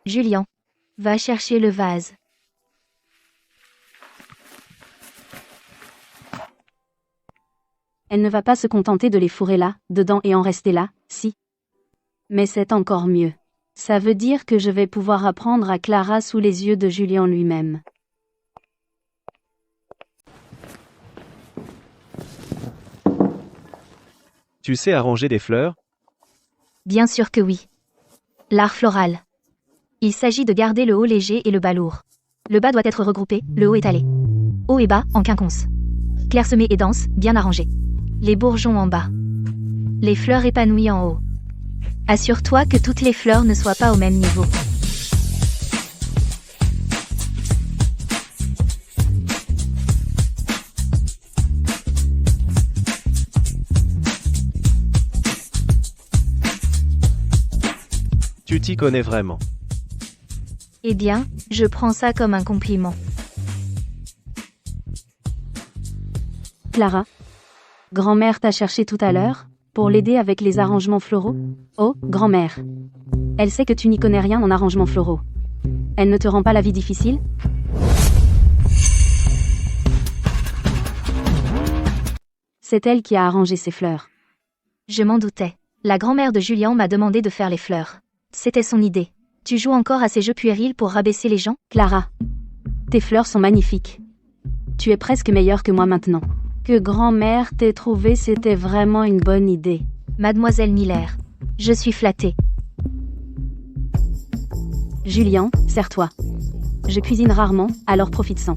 Julien. Va chercher le vase. Elle ne va pas se contenter de les fourrer là, dedans et en rester là, si. Mais c'est encore mieux. Ça veut dire que je vais pouvoir apprendre à Clara sous les yeux de Julien lui-même. Tu sais arranger des fleurs? Bien sûr que oui. L'art floral. Il s'agit de garder le haut léger et le bas lourd. Le bas doit être regroupé, le haut étalé. Haut et bas en quinconce. Clairsemé et dense, bien arrangé. Les bourgeons en bas. Les fleurs épanouies en haut. Assure-toi que toutes les fleurs ne soient pas au même niveau. Tu t'y connais vraiment. Eh bien, je prends ça comme un compliment. Clara. Grand-mère t'a cherché tout à l'heure, pour l'aider avec les arrangements floraux? Oh, grand-mère. Elle sait que tu n'y connais rien en arrangements floraux. Elle ne te rend pas la vie difficile? C'est elle qui a arrangé ces fleurs. Je m'en doutais. La grand-mère de Julien m'a demandé de faire les fleurs. C'était son idée. Tu joues encore à ces jeux puérils pour rabaisser les gens? Clara. Tes fleurs sont magnifiques. Tu es presque meilleure que moi maintenant. Que grand-mère t'ait trouvé, c'était vraiment une bonne idée. Mademoiselle Miller. Je suis flattée. Julien, sers-toi. Je cuisine rarement, alors profite-en.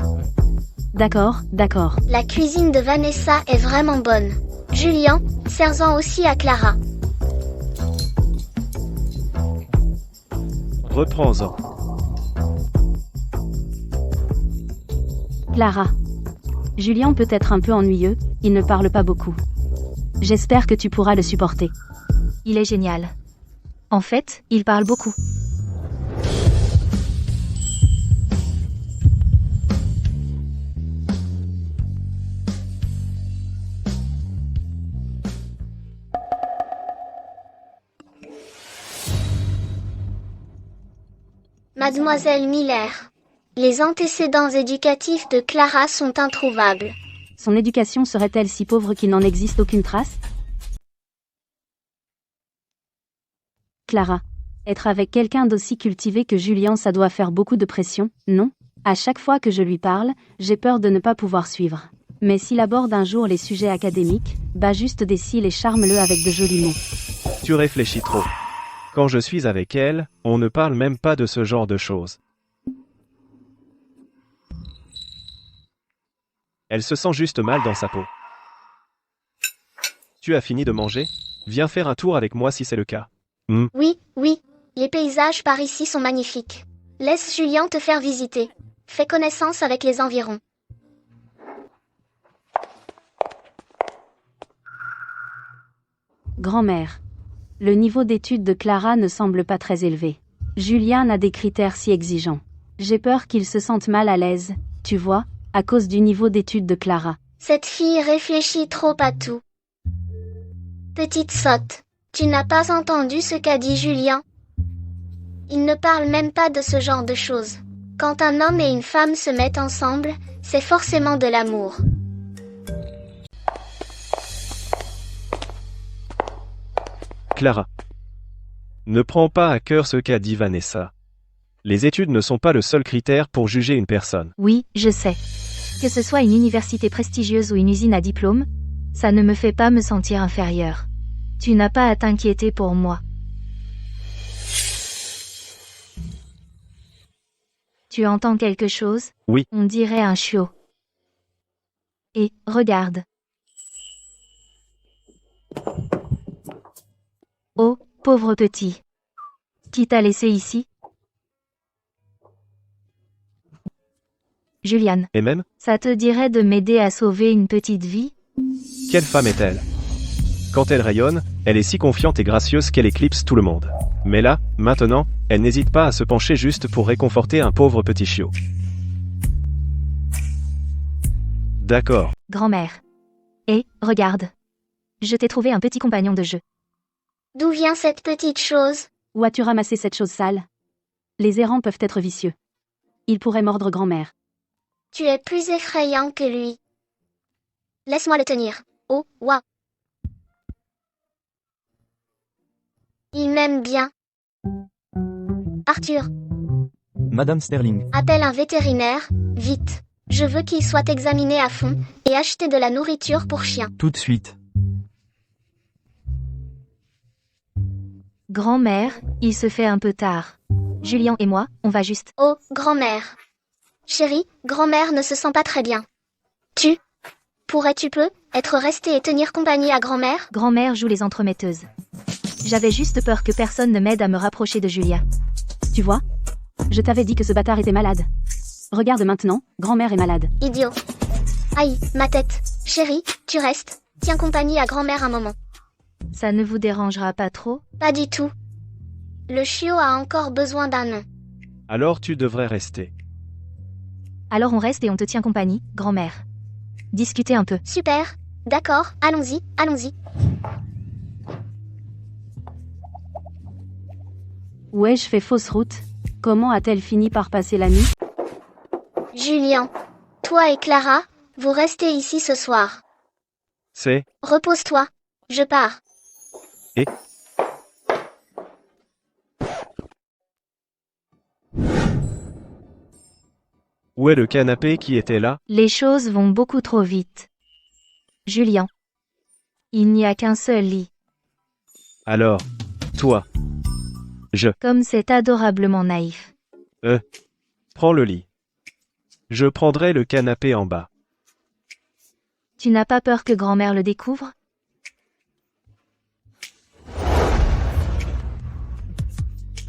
D'accord, d'accord. La cuisine de Vanessa est vraiment bonne. Julien, sers-en aussi à Clara. Reprends-en. Clara. Julien peut être un peu ennuyeux, il ne parle pas beaucoup. J'espère que tu pourras le supporter. Il est génial. En fait, il parle beaucoup. Mademoiselle Miller. Les antécédents éducatifs de Clara sont introuvables. Son éducation serait-elle si pauvre qu'il n'en existe aucune trace? Clara. Être avec quelqu'un d'aussi cultivé que Julien, ça doit faire beaucoup de pression, non? À chaque fois que je lui parle, j'ai peur de ne pas pouvoir suivre. Mais s'il aborde un jour les sujets académiques, bah juste des cils et charme-le avec de jolis mots. Tu réfléchis trop. Quand je suis avec elle, on ne parle même pas de ce genre de choses. Elle se sent juste mal dans sa peau. Tu as fini de manger? Viens faire un tour avec moi si c'est le cas. Oui, oui, les paysages par ici sont magnifiques. Laisse Julien te faire visiter. Fais connaissance avec les environs. Grand-mère. Le niveau d'études de Clara ne semble pas très élevé. Julien a des critères si exigeants. J'ai peur qu'il se sente mal à l'aise, tu vois, à cause du niveau d'études de Clara. Cette fille réfléchit trop à tout. Petite sotte, tu n'as pas entendu ce qu'a dit Julien? Il ne parle même pas de ce genre de choses. Quand un homme et une femme se mettent ensemble, c'est forcément de l'amour. Clara. Ne prends pas à cœur ce qu'a dit Vanessa. Les études ne sont pas le seul critère pour juger une personne. Oui, je sais. Que ce soit une université prestigieuse ou une usine à diplôme, ça ne me fait pas me sentir inférieure. Tu n'as pas à t'inquiéter pour moi. Tu entends quelque chose? Oui. On dirait un chiot. Et, regarde. Oh, pauvre petit. Qui t'a laissé ici? Juliane, Et même, ça te dirait de m'aider à sauver une petite vie? quelle femme est-elle? Quand elle rayonne, elle est si confiante et gracieuse qu'elle éclipse tout le monde. Mais là, maintenant, elle n'hésite pas à se pencher juste pour réconforter un pauvre petit chiot. D'accord. Grand-mère. Et, regarde. Je t'ai trouvé un petit compagnon de jeu. D'où vient cette petite chose? Où as-tu ramassé cette chose sale? Les errants peuvent être vicieux. Ils pourraient mordre grand-mère. Tu es plus effrayant que lui. Laisse-moi le tenir. Oh, waouh. Il m'aime bien. Arthur, Madame Sterling. appelle un vétérinaire, vite. Je veux qu'il soit examiné à fond, et acheter de la nourriture pour chien. Tout de suite. Grand-mère, il se fait un peu tard. Julien et moi, on va juste... Oh, grand-mère. Chérie, grand-mère ne se sent pas très bien. Pourrais-tu être restée et tenir compagnie à grand-mère? Grand-mère joue les entremetteuses. J'avais juste peur que personne ne m'aide à me rapprocher de Julia. Tu vois? Je t'avais dit que ce bâtard était malade. Regarde maintenant, grand-mère est malade. Idiot. Aïe, ma tête. Chérie, tu restes. Tiens compagnie à grand-mère un moment. Ça ne vous dérangera pas trop? Pas du tout. Le chiot a encore besoin d'un nom. Alors tu devrais rester. Alors on reste et on te tient compagnie, grand-mère. Discutez un peu. Super. D'accord, allons-y, allons-y. Ouais, je fais fausse route. Comment a-t-elle fini par passer la nuit? Julien. Toi et Clara, vous restez ici ce soir. C'est... Repose-toi. Je pars. Et? Où est le canapé qui était là? Les choses vont beaucoup trop vite. Julien. Il n'y a qu'un seul lit. Alors, toi. Comme c'est adorablement naïf. Prends le lit. Je prendrai le canapé en bas. Tu n'as pas peur que grand-mère le découvre?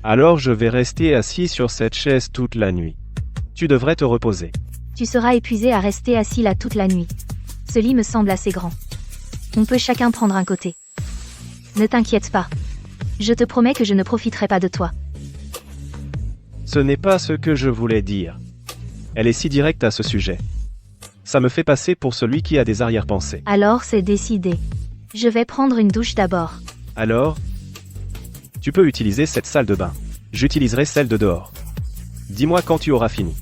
Alors je vais rester assis sur cette chaise toute la nuit. Tu devrais te reposer. Tu seras épuisé à rester assis là toute la nuit. Ce lit me semble assez grand. On peut chacun prendre un côté. Ne t'inquiète pas. Je te promets que je ne profiterai pas de toi. Ce n'est pas ce que je voulais dire. Elle est si directe à ce sujet. Ça me fait passer pour celui qui a des arrière-pensées. Alors c'est décidé. Je vais prendre une douche d'abord. Alors, tu peux utiliser cette salle de bain. J'utiliserai celle de dehors. Dis-moi quand tu auras fini.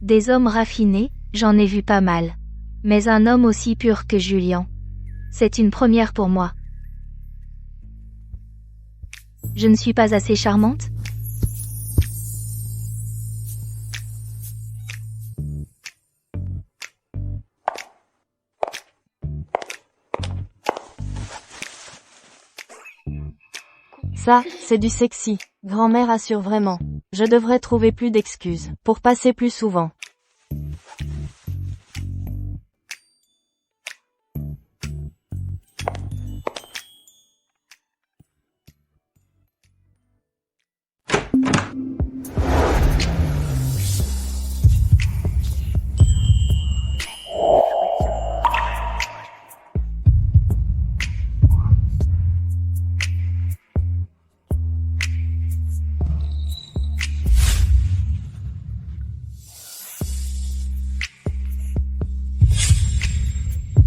Des hommes raffinés, j'en ai vu pas mal. Mais un homme aussi pur que Julien. C'est une première pour moi. Je ne suis pas assez charmante? Ça, c'est du sexy. Grand-mère assure vraiment. Je devrais trouver plus d'excuses pour passer plus souvent.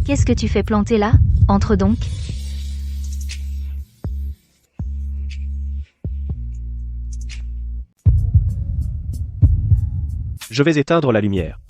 Qu'est-ce que tu fais planter là? Entre donc. Je vais éteindre la lumière.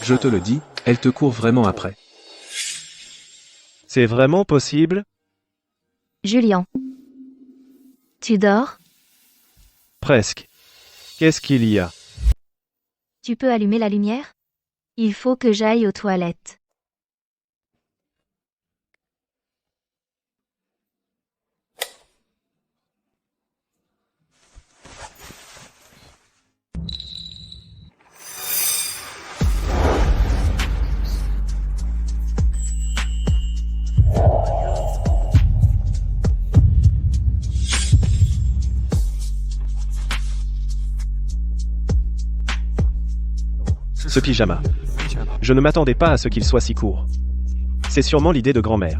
Je te le dis, elle te court vraiment après. C'est vraiment possible? Julien. Tu dors? Presque. Qu'est-ce qu'il y a? Tu peux allumer la lumière? Il faut que j'aille aux toilettes. Ce pyjama. Je ne m'attendais pas à ce qu'il soit si court. C'est sûrement l'idée de grand-mère.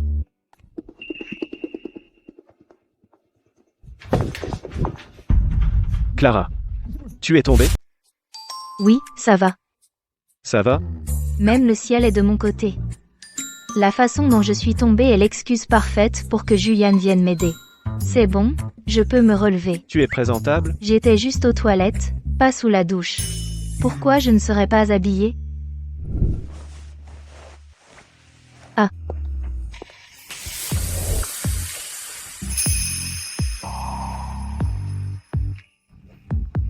Clara. Tu es tombée? Oui, ça va. Ça va? Même le ciel est de mon côté. La façon dont je suis tombée est l'excuse parfaite pour que Julian vienne m'aider. C'est bon, je peux me relever. Tu es présentable? J'étais juste aux toilettes, pas sous la douche. Pourquoi je ne serais pas habillée? Ah.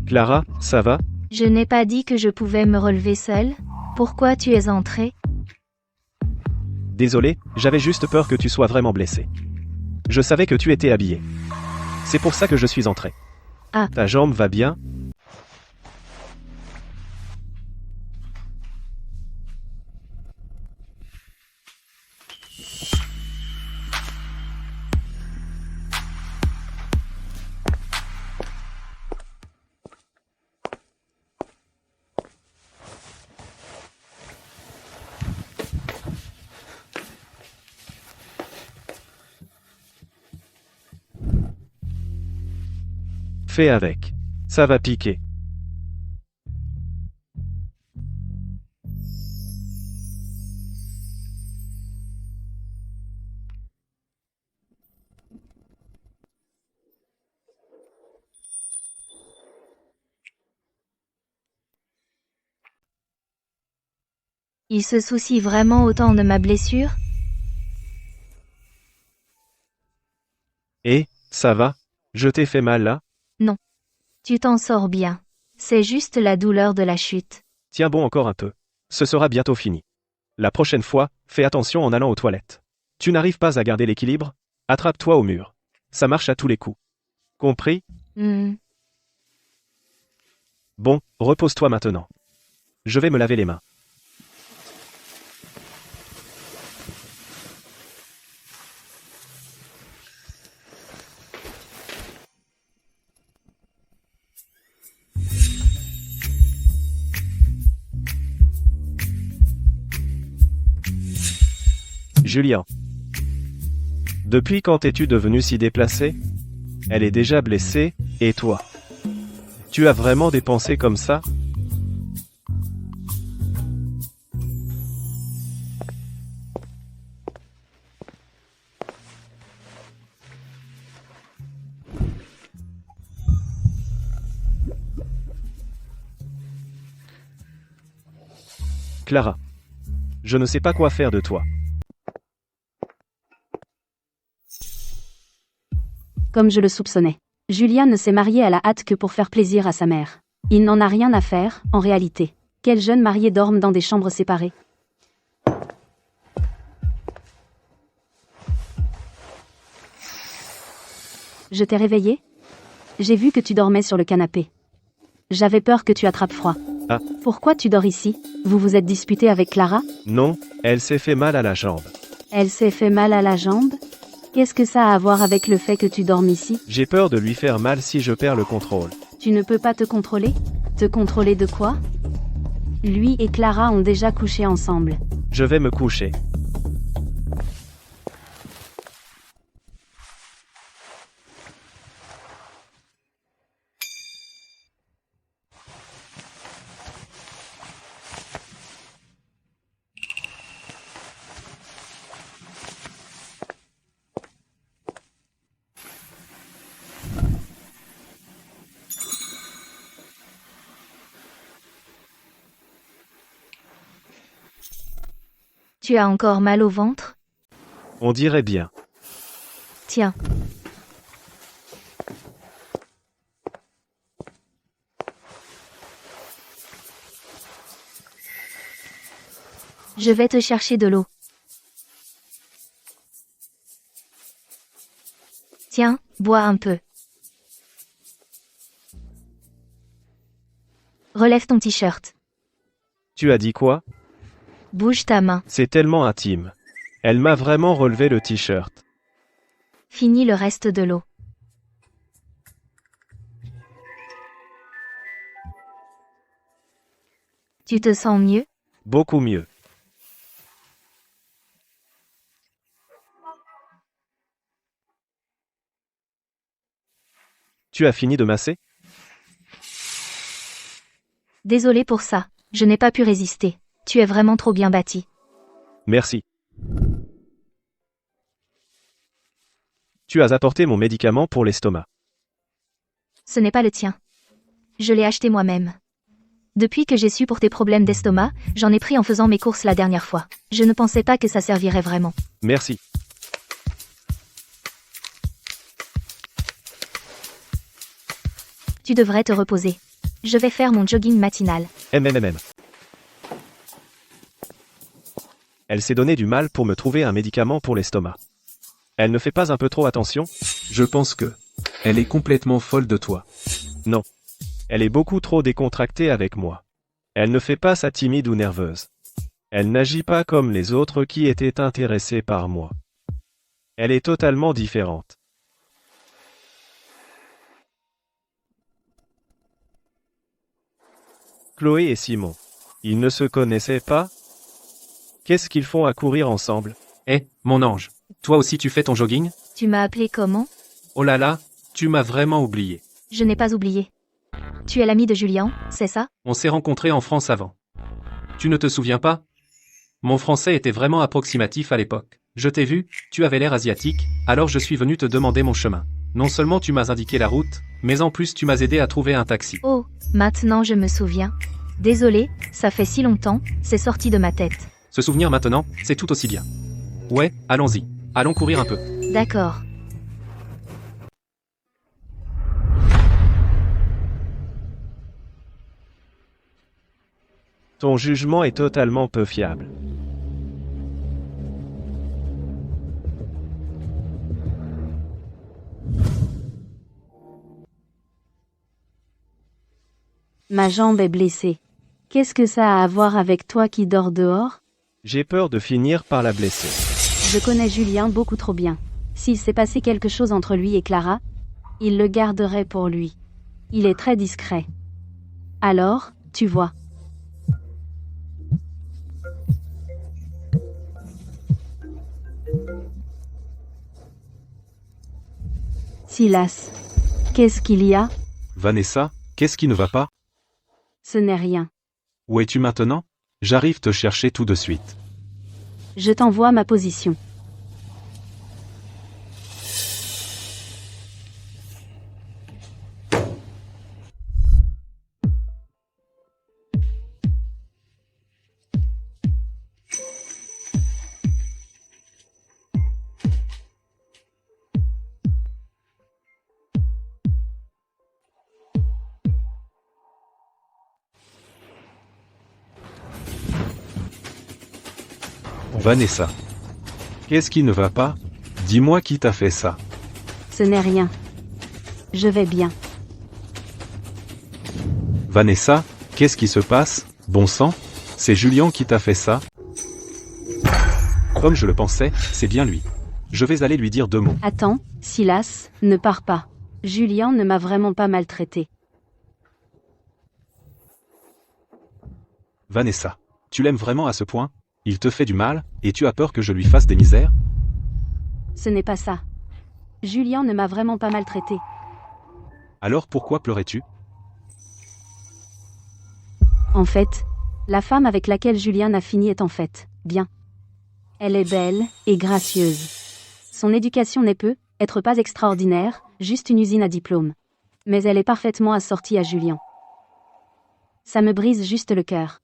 Clara, ça va? Je n'ai pas dit que je pouvais me relever seule. Pourquoi tu es entrée? Désolé, j'avais juste peur que tu sois vraiment blessée. Je savais que tu étais habillée. C'est pour ça que je suis entré. Ah. Ta jambe va bien? Fais avec. Ça va piquer. Il se soucie vraiment autant de ma blessure? Et, ça va? Je t'ai fait mal là? Tu t'en sors bien. C'est juste la douleur de la chute. Tiens bon encore un peu. Ce sera bientôt fini. La prochaine fois, fais attention en allant aux toilettes. Tu n'arrives pas à garder l'équilibre? Attrape-toi au mur. Ça marche à tous les coups. Compris? Bon, repose-toi maintenant. Je vais me laver les mains. Julien. Depuis quand es-tu devenu si déplacé? Elle est déjà blessée, et toi? Tu as vraiment des pensées comme ça? Clara. Je ne sais pas quoi faire de toi. Comme je le soupçonnais. Julien ne s'est marié à la hâte que pour faire plaisir à sa mère. Il n'en a rien à faire, en réalité. Quels jeunes mariés dorment dans des chambres séparées? Je t'ai réveillé? J'ai vu que tu dormais sur le canapé. J'avais peur que tu attrapes froid. Ah. Pourquoi tu dors ici? Vous vous êtes disputé avec Clara? Non, elle s'est fait mal à la jambe. Elle s'est fait mal à la jambe? Qu'est-ce que ça a à voir avec le fait que tu dormes ici? J'ai peur de lui faire mal si je perds le contrôle. Tu ne peux pas te contrôler? Te contrôler de quoi? Lui et Clara ont déjà couché ensemble. Je vais me coucher. Tu as encore mal au ventre? On dirait bien. Tiens. Je vais te chercher de l'eau. Tiens, bois un peu. Relève ton t-shirt. Tu as dit quoi? Bouge ta main. C'est tellement intime. Elle m'a vraiment relevé le t-shirt. Finis le reste de l'eau. Tu te sens mieux? Beaucoup mieux. Tu as fini de masser? Désolé pour ça, je n'ai pas pu résister. Tu es vraiment trop bien bâti. Merci. Tu as apporté mon médicament pour l'estomac. Ce n'est pas le tien. Je l'ai acheté moi-même. Depuis que j'ai su pour tes problèmes d'estomac, j'en ai pris en faisant mes courses la dernière fois. Je ne pensais pas que ça servirait vraiment. Merci. Tu devrais te reposer. Je vais faire mon jogging matinal. MMMM. Elle s'est donné du mal pour me trouver un médicament pour l'estomac. Elle ne fait pas un peu trop attention? Je pense que elle est complètement folle de toi. Non. Elle est beaucoup trop décontractée avec moi. Elle ne fait pas sa timide ou nerveuse. Elle n'agit pas comme les autres qui étaient intéressés par moi. Elle est totalement différente. Chloé et Simon. Ils ne se connaissaient pas? Qu'est-ce qu'ils font à courir ensemble? Eh, mon ange, toi aussi tu fais ton jogging? Tu m'as appelé comment? Oh là là, tu m'as vraiment oublié. Je n'ai pas oublié. Tu es l'ami de Julien, c'est ça? On s'est rencontrés en France avant. Tu ne te souviens pas? Mon français était vraiment approximatif à l'époque. Je t'ai vu, tu avais l'air asiatique, alors je suis venu te demander mon chemin. Non seulement tu m'as indiqué la route, mais en plus tu m'as aidé à trouver un taxi. Oh, maintenant je me souviens. Désolé, ça fait si longtemps, c'est sorti de ma tête. Se souvenir maintenant, c'est tout aussi bien. Ouais, allons-y. Allons courir un peu. D'accord. Ton jugement est totalement peu fiable. Ma jambe est blessée. Qu'est-ce que ça a à voir avec toi qui dors dehors? J'ai peur de finir par la blesser. Je connais Julien beaucoup trop bien. S'il s'est passé quelque chose entre lui et Clara, il le garderait pour lui. Il est très discret. Alors, tu vois. Silas. Qu'est-ce qu'il y a? Vanessa, qu'est-ce qui ne va pas? Ce n'est rien. Où es-tu maintenant? J'arrive te chercher tout de suite. Je t'envoie ma position. Vanessa. Qu'est-ce qui ne va pas? Dis-moi qui t'a fait ça. Ce n'est rien. Je vais bien. Vanessa, qu'est-ce qui se passe? Bon sang, c'est Julien qui t'a fait ça? Comme je le pensais, c'est bien lui. Je vais aller lui dire 2 mots. Attends, Silas, ne pars pas. Julien ne m'a vraiment pas maltraité. Vanessa, tu l'aimes vraiment à ce point? Il te fait du mal, et tu as peur que je lui fasse des misères? Ce n'est pas ça. Julien ne m'a vraiment pas maltraité. Alors pourquoi pleurais-tu? En fait, la femme avec laquelle Julien a fini est en fait bien. Elle est belle et gracieuse. Son éducation n'est peut-être pas extraordinaire, juste une usine à diplôme. Mais elle est parfaitement assortie à Julien. Ça me brise juste le cœur.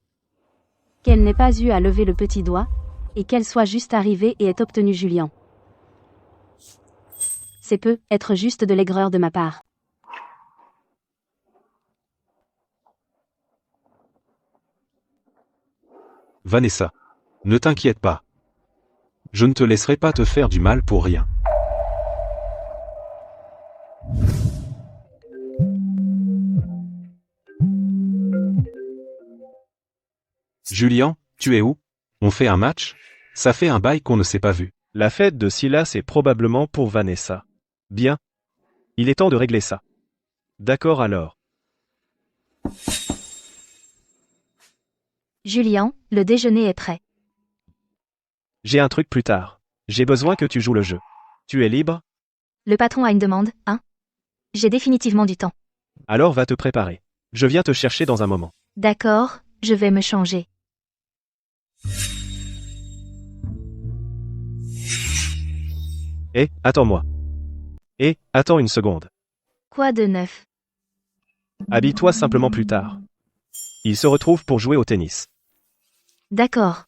Qu'elle n'ait pas eu à lever le petit doigt, et qu'elle soit juste arrivée et ait obtenu Julien. C'est peut-être juste de l'aigreur de ma part. Vanessa, ne t'inquiète pas. Je ne te laisserai pas te faire du mal pour rien. Julien, tu es où? On fait un match? Ça fait un bail qu'on ne s'est pas vu. La fête de Silas est probablement pour Vanessa. Bien. Il est temps de régler ça. D'accord alors. Julien, le déjeuner est prêt. J'ai un truc plus tard. J'ai besoin que tu joues le jeu. Tu es libre? Le patron a une demande, hein? J'ai définitivement du temps. Alors va te préparer. Je viens te chercher dans un moment. D'accord, je vais me changer. Attends-moi. Attends une seconde. Quoi de neuf? Habille-toi simplement plus tard. Il se retrouve pour jouer au tennis. D'accord.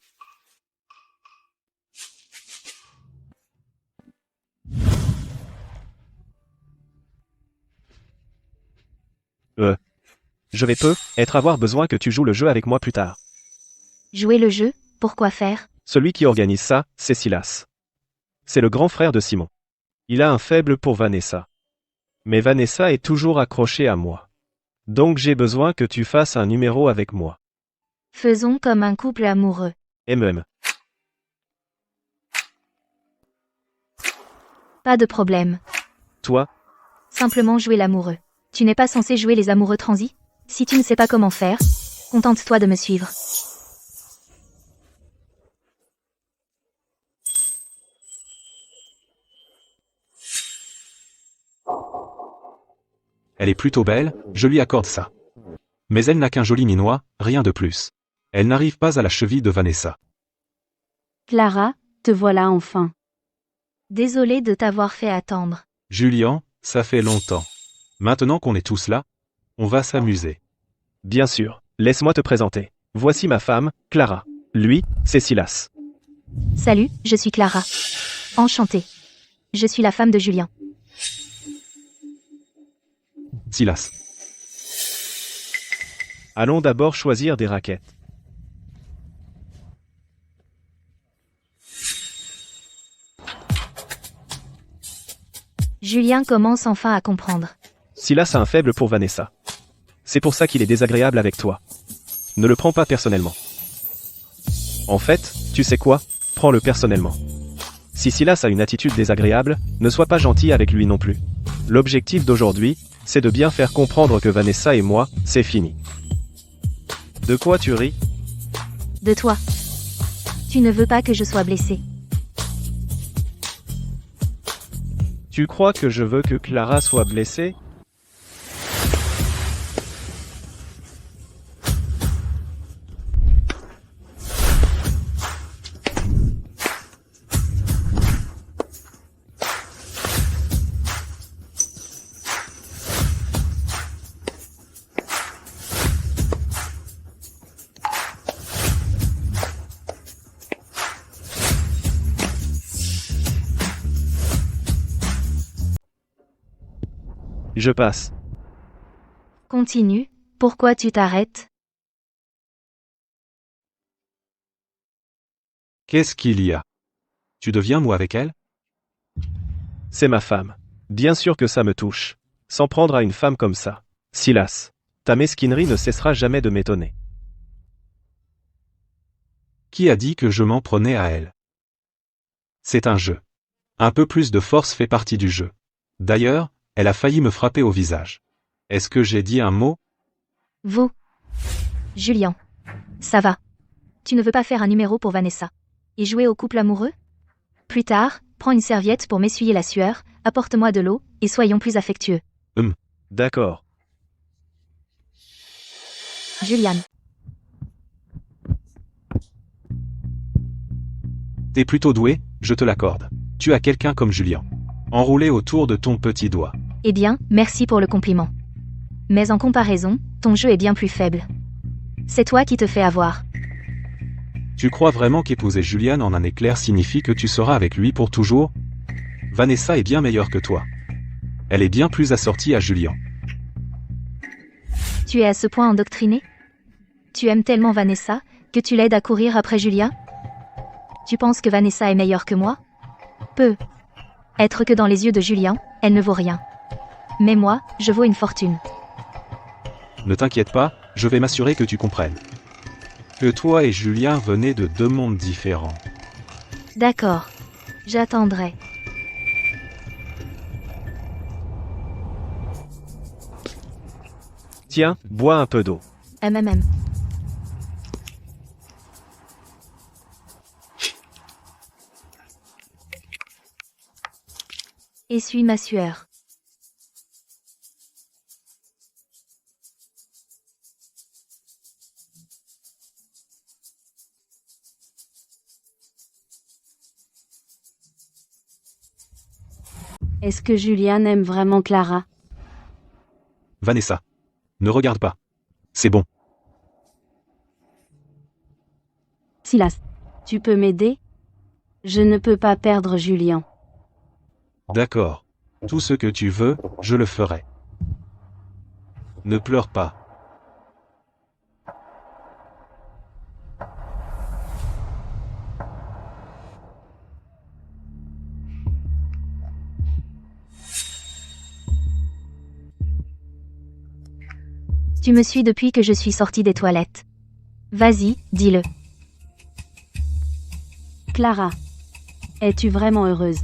Je vais peut-être avoir besoin que tu joues le jeu avec moi plus tard. Jouer le jeu, pourquoi faire? Celui qui organise ça, c'est Silas. C'est le grand frère de Simon. Il a un faible pour Vanessa. Mais Vanessa est toujours accrochée à moi. Donc j'ai besoin que tu fasses un numéro avec moi. Faisons comme un couple amoureux. Pas de problème. Toi, Simplement jouer l'amoureux. Tu n'es pas censé jouer les amoureux transis? Si tu ne sais pas comment faire, contente-toi de me suivre. Elle est plutôt belle, je lui accorde ça. Mais elle n'a qu'un joli minois, rien de plus. Elle n'arrive pas à la cheville de Vanessa. Clara, te voilà enfin. Désolée de t'avoir fait attendre. Julien, ça fait longtemps. Maintenant qu'on est tous là, on va s'amuser. bien sûr, laisse-moi te présenter. Voici ma femme, Clara. Lui, c'est Silas. Salut, je suis Clara. Enchantée. Je suis la femme de Julien. Silas. Allons d'abord choisir des raquettes. Julien commence enfin à comprendre. Silas a un faible pour Vanessa. C'est pour ça qu'il est désagréable avec toi. Ne le prends pas personnellement. En fait, tu sais quoi? Prends-le personnellement. Si Silas a une attitude désagréable, ne sois pas gentil avec lui non plus. L'objectif d'aujourd'hui, c'est de bien faire comprendre que Vanessa et moi, c'est fini. De quoi tu ris? De toi. Tu ne veux pas que je sois blessée. Tu crois que je veux que Clara soit blessée? Je passe. Continue, pourquoi tu t'arrêtes? Qu'est-ce qu'il y a? Tu deviens mou avec elle? C'est ma femme. Bien sûr que ça me touche. S'en prendre à une femme comme ça. Silas, ta mesquinerie ne cessera jamais de m'étonner. Qui a dit que je m'en prenais à elle? C'est un jeu. Un peu plus de force fait partie du jeu. D'ailleurs, elle a failli me frapper au visage. Est-ce que j'ai dit un mot? Vous. Julien. Ça va. Tu ne veux pas faire un numéro pour Vanessa et jouer au couple amoureux? Plus tard, prends une serviette pour m'essuyer la sueur, apporte-moi de l'eau, et soyons plus affectueux. D'accord. Julian. T'es plutôt doué, je te l'accorde. Tu as quelqu'un comme Julien. Enroulé autour de ton petit doigt. Eh bien, merci pour le compliment. Mais en comparaison, ton jeu est bien plus faible. C'est toi qui te fais avoir. Tu crois vraiment qu'épouser Julian en un éclair signifie que tu seras avec lui pour toujours? Vanessa est bien meilleure que toi. Elle est bien plus assortie à Julien. Tu es à ce point endoctriné? Tu aimes tellement Vanessa, que tu l'aides à courir après Julien? Tu penses que Vanessa est meilleure que moi? Peu. Être que dans les yeux de Julien, elle ne vaut rien. Mais moi, je vaux une fortune. Ne t'inquiète pas, je vais m'assurer que tu comprennes. Que toi et Julien venez de deux mondes différents. D'accord. J'attendrai. Tiens, bois un peu d'eau. MMM. Essuie ma sueur. Est-ce que Julian aime vraiment Clara? Vanessa. Ne regarde pas. C'est bon. Silas, tu peux m'aider? Je ne peux pas perdre Julian. D'accord. Tout ce que tu veux, je le ferai. Ne pleure pas. Tu me suis depuis que je suis sortie des toilettes. Vas-y, dis-le. Clara, es-tu vraiment heureuse?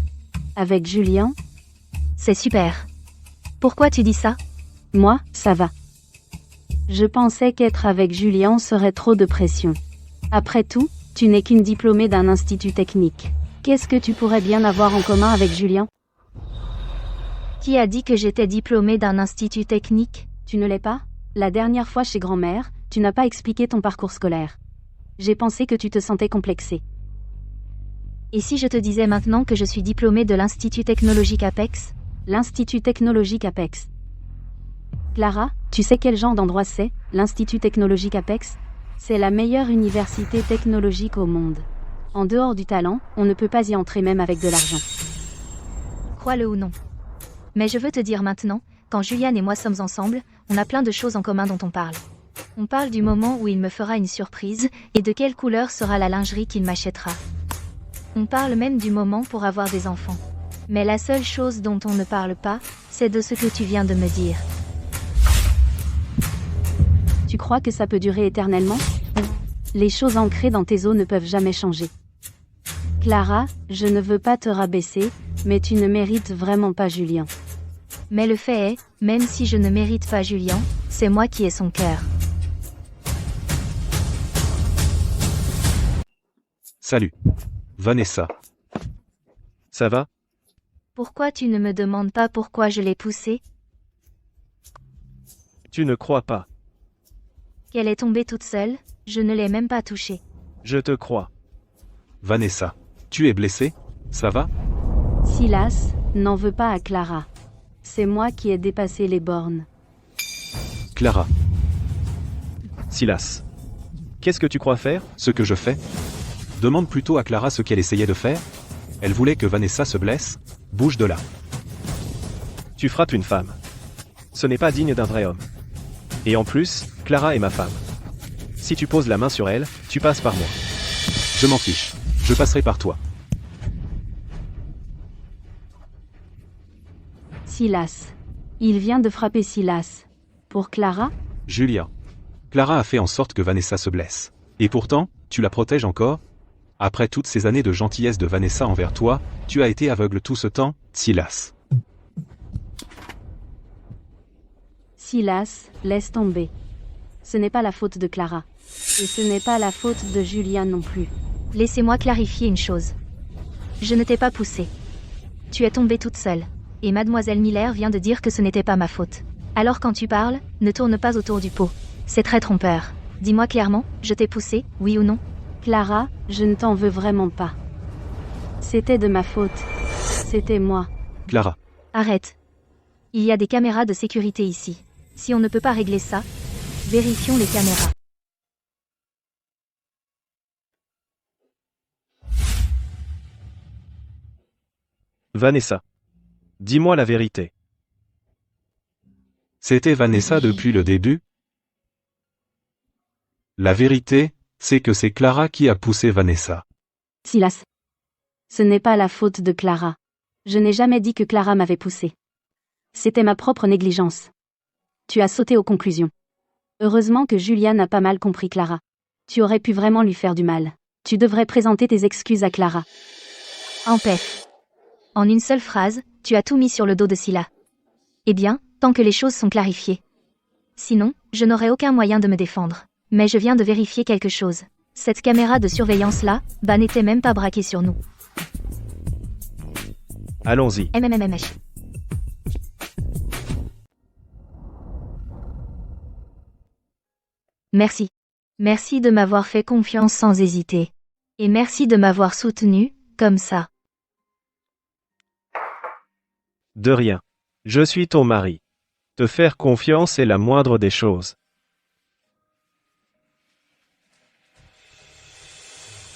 Avec Julian? C'est super. Pourquoi tu dis ça? Moi, ça va. Je pensais qu'être avec Julian serait trop de pression. Après tout, tu n'es qu'une diplômée d'un institut technique. Qu'est-ce que tu pourrais bien avoir en commun avec Julian? Qui a dit que j'étais diplômée d'un institut technique? Tu ne l'es pas? La dernière fois chez grand-mère, tu n'as pas expliqué ton parcours scolaire. J'ai pensé que tu te sentais complexée. Et si je te disais maintenant que je suis diplômée de l'Institut technologique Apex? L'Institut technologique Apex. Clara, tu sais quel genre d'endroit c'est, l'Institut technologique Apex? C'est la meilleure université technologique au monde. En dehors du talent, on ne peut pas y entrer même avec de l'argent. Crois-le ou non. Mais je veux te dire maintenant, quand Julian et moi sommes ensemble, on a plein de choses en commun dont on parle. On parle du moment où il me fera une surprise, et de quelle couleur sera la lingerie qu'il m'achètera. On parle même du moment pour avoir des enfants. Mais la seule chose dont on ne parle pas, c'est de ce que tu viens de me dire. Tu crois que ça peut durer éternellement? Les choses ancrées dans tes os ne peuvent jamais changer. Clara, je ne veux pas te rabaisser, mais tu ne mérites vraiment pas Julian. Mais le fait est, même si je ne mérite pas Julian, c'est moi qui ai son cœur. Salut. Vanessa. Ça va? Pourquoi tu ne me demandes pas pourquoi je l'ai poussée? Tu ne crois pas. Qu'elle est tombée toute seule, je ne l'ai même pas touchée. Je te crois. Vanessa, tu es blessée? Ça va? Silas, n'en veux pas à Clara. C'est moi qui ai dépassé les bornes. Clara, Silas. Qu'est-ce que tu crois faire? ce que je fais? Demande plutôt à Clara ce qu'elle essayait de faire. Elle voulait que Vanessa se blesse. Bouge de là. Tu frappes une femme. Ce n'est pas digne d'un vrai homme. Et en plus, Clara est ma femme. Si tu poses la main sur elle, tu passes par moi. Je m'en fiche. Je passerai par toi. Silas. Il vient de frapper Silas. Pour Clara? Julia. Clara a fait en sorte que Vanessa se blesse. Et pourtant, tu la protèges encore? Après toutes ces années de gentillesse de Vanessa envers toi, tu as été aveugle tout ce temps, Silas. Silas, laisse tomber. Ce n'est pas la faute de Clara. Et ce n'est pas la faute de Julia non plus. Laissez-moi clarifier une chose. Je ne t'ai pas poussée. Tu es tombée toute seule. Et mademoiselle Miller vient de dire que ce n'était pas ma faute. Alors quand tu parles, ne tourne pas autour du pot. C'est très trompeur. Dis-moi clairement, je t'ai poussée, oui ou non? Clara, je ne t'en veux vraiment pas. C'était de ma faute. C'était moi. Clara. Arrête. Il y a des caméras de sécurité ici. Si on ne peut pas régler ça, vérifions les caméras. Vanessa. Dis-moi la vérité. C'était Vanessa depuis le début? La vérité, c'est que c'est Clara qui a poussé Vanessa. Silas. Ce n'est pas la faute de Clara. Je n'ai jamais dit que Clara m'avait poussé. C'était ma propre négligence. Tu as sauté aux conclusions. Heureusement que Julia n'a pas mal compris Clara. Tu aurais pu vraiment lui faire du mal. Tu devrais présenter tes excuses à Clara. En paix. En une seule phrase, tu as tout mis sur le dos de Scylla. Eh bien, tant que les choses sont clarifiées. Sinon, je n'aurai aucun moyen de me défendre. Mais je viens de vérifier quelque chose. Cette caméra de surveillance-là, n'était même pas braquée sur nous. Allons-y. MMMMH. Merci. Merci de m'avoir fait confiance sans hésiter. Et merci de m'avoir soutenu, comme ça. De rien. Je suis ton mari. Te faire confiance est la moindre des choses.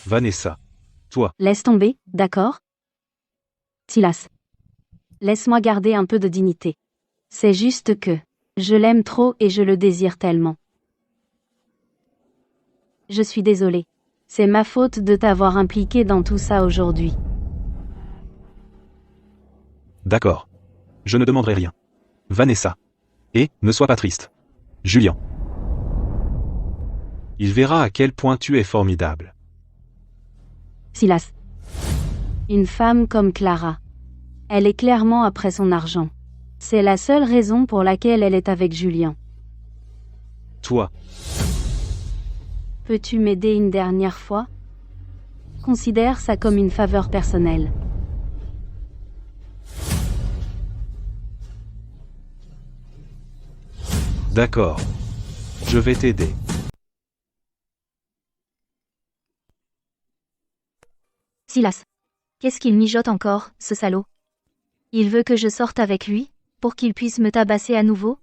Vanessa. Toi. Laisse tomber, d'accord? Silas. Laisse-moi garder un peu de dignité. C'est juste que je l'aime trop et je le désire tellement. Je suis désolée. C'est ma faute de t'avoir impliqué dans tout ça aujourd'hui. D'accord. Je ne demanderai rien. Vanessa. Et, ne sois pas triste. Julien. Il verra à quel point tu es formidable. Silas. Une femme comme Clara. Elle est clairement après son argent. C'est la seule raison pour laquelle elle est avec Julien. Toi. Peux-tu m'aider une dernière fois? Considère ça comme une faveur personnelle. D'accord. Je vais t'aider. Silas. Qu'est-ce qu'il mijote encore, ce salaud? Il veut que je sorte avec lui, pour qu'il puisse me tabasser à nouveau?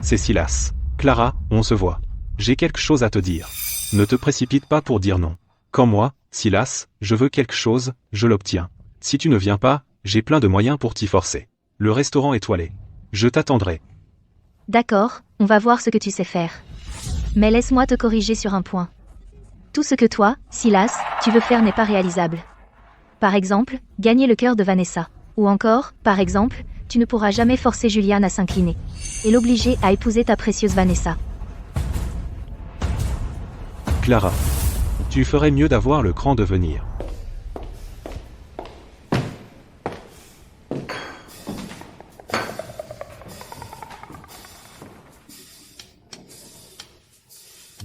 C'est Silas. Clara, on se voit. J'ai quelque chose à te dire. Ne te précipite pas pour dire non. Quand moi, Silas, je veux quelque chose, je l'obtiens. Si tu ne viens pas, j'ai plein de moyens pour t'y forcer. Le restaurant étoilé. Je t'attendrai. D'accord, on va voir ce que tu sais faire. Mais laisse-moi te corriger sur un point. Tout ce que toi, Silas, tu veux faire n'est pas réalisable. Par exemple, gagner le cœur de Vanessa. Ou encore, par exemple, tu ne pourras jamais forcer Julian à s'incliner. Et l'obliger à épouser ta précieuse Vanessa. Clara. Tu ferais mieux d'avoir le cran de venir.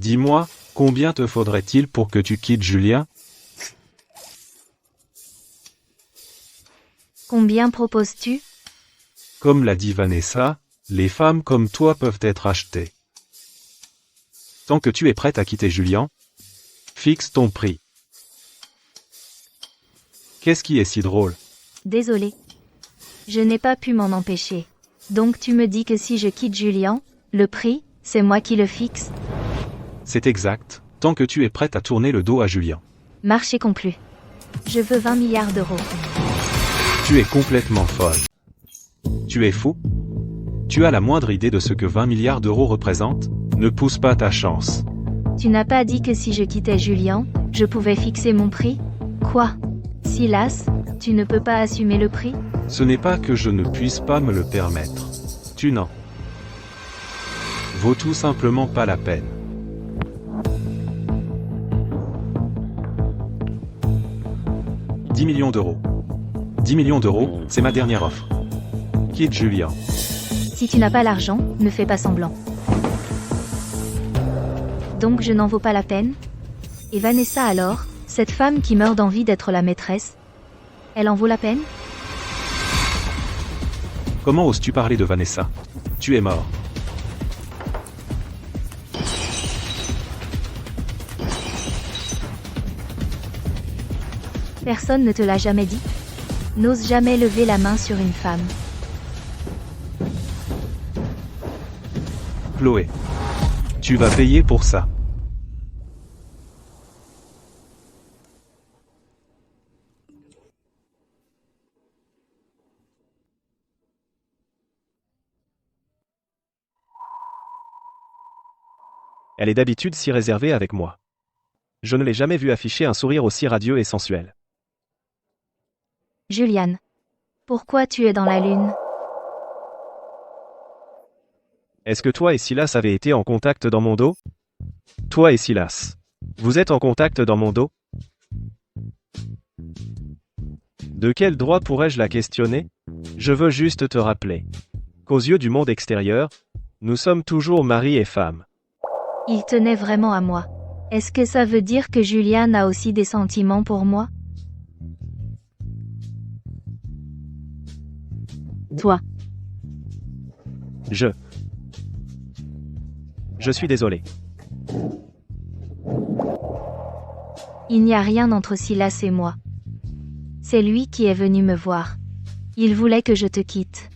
Dis-moi, combien te faudrait-il pour que tu quittes Julien? Combien proposes-tu? Comme l'a dit Vanessa, les femmes comme toi peuvent être achetées. Tant que tu es prête à quitter Julian, fixe ton prix. Qu'est-ce qui est si drôle? Désolé. Je n'ai pas pu m'en empêcher. Donc tu me dis que si je quitte Julian, le prix, c'est moi qui le fixe? C'est exact, tant que tu es prête à tourner le dos à Julian. Marché conclu. Je veux 20 milliards d'euros. Tu es complètement folle. Tu es fou? Tu as la moindre idée de ce que 20 milliards d'euros représentent? Ne pousse pas ta chance. Tu n'as pas dit que si je quittais Julian, je pouvais fixer mon prix? Quoi? Silas, tu ne peux pas assumer le prix? Ce n'est pas que je ne puisse pas me le permettre. Tu n'en vaut tout simplement pas la peine. « 10 millions d'euros. 10 millions d'euros, c'est ma dernière offre. Quitte Julian. » Si tu n'as pas l'argent, ne fais pas semblant. Donc je n'en vaux pas la peine? Et Vanessa alors, cette femme qui meurt d'envie d'être la maîtresse, elle en vaut la peine? Comment oses-tu parler de Vanessa? Tu es mort. Personne ne te l'a jamais dit? N'ose jamais lever la main sur une femme. Chloé. Tu vas payer pour ça. Elle est d'habitude si réservée avec moi. Je ne l'ai jamais vue afficher un sourire aussi radieux et sensuel. Julian. Pourquoi tu es dans la lune? Est-ce que toi et Silas avez été en contact dans mon dos? Toi et Silas. Vous êtes en contact dans mon dos? De quel droit pourrais-je la questionner? Je veux juste te rappeler qu'aux yeux du monde extérieur, nous sommes toujours mari et femme. Il tenait vraiment à moi. Est-ce que ça veut dire que Julian a aussi des sentiments pour moi? Toi. Je suis désolé. Il n'y a rien entre Silas et moi. C'est lui qui est venu me voir. Il voulait que je te quitte.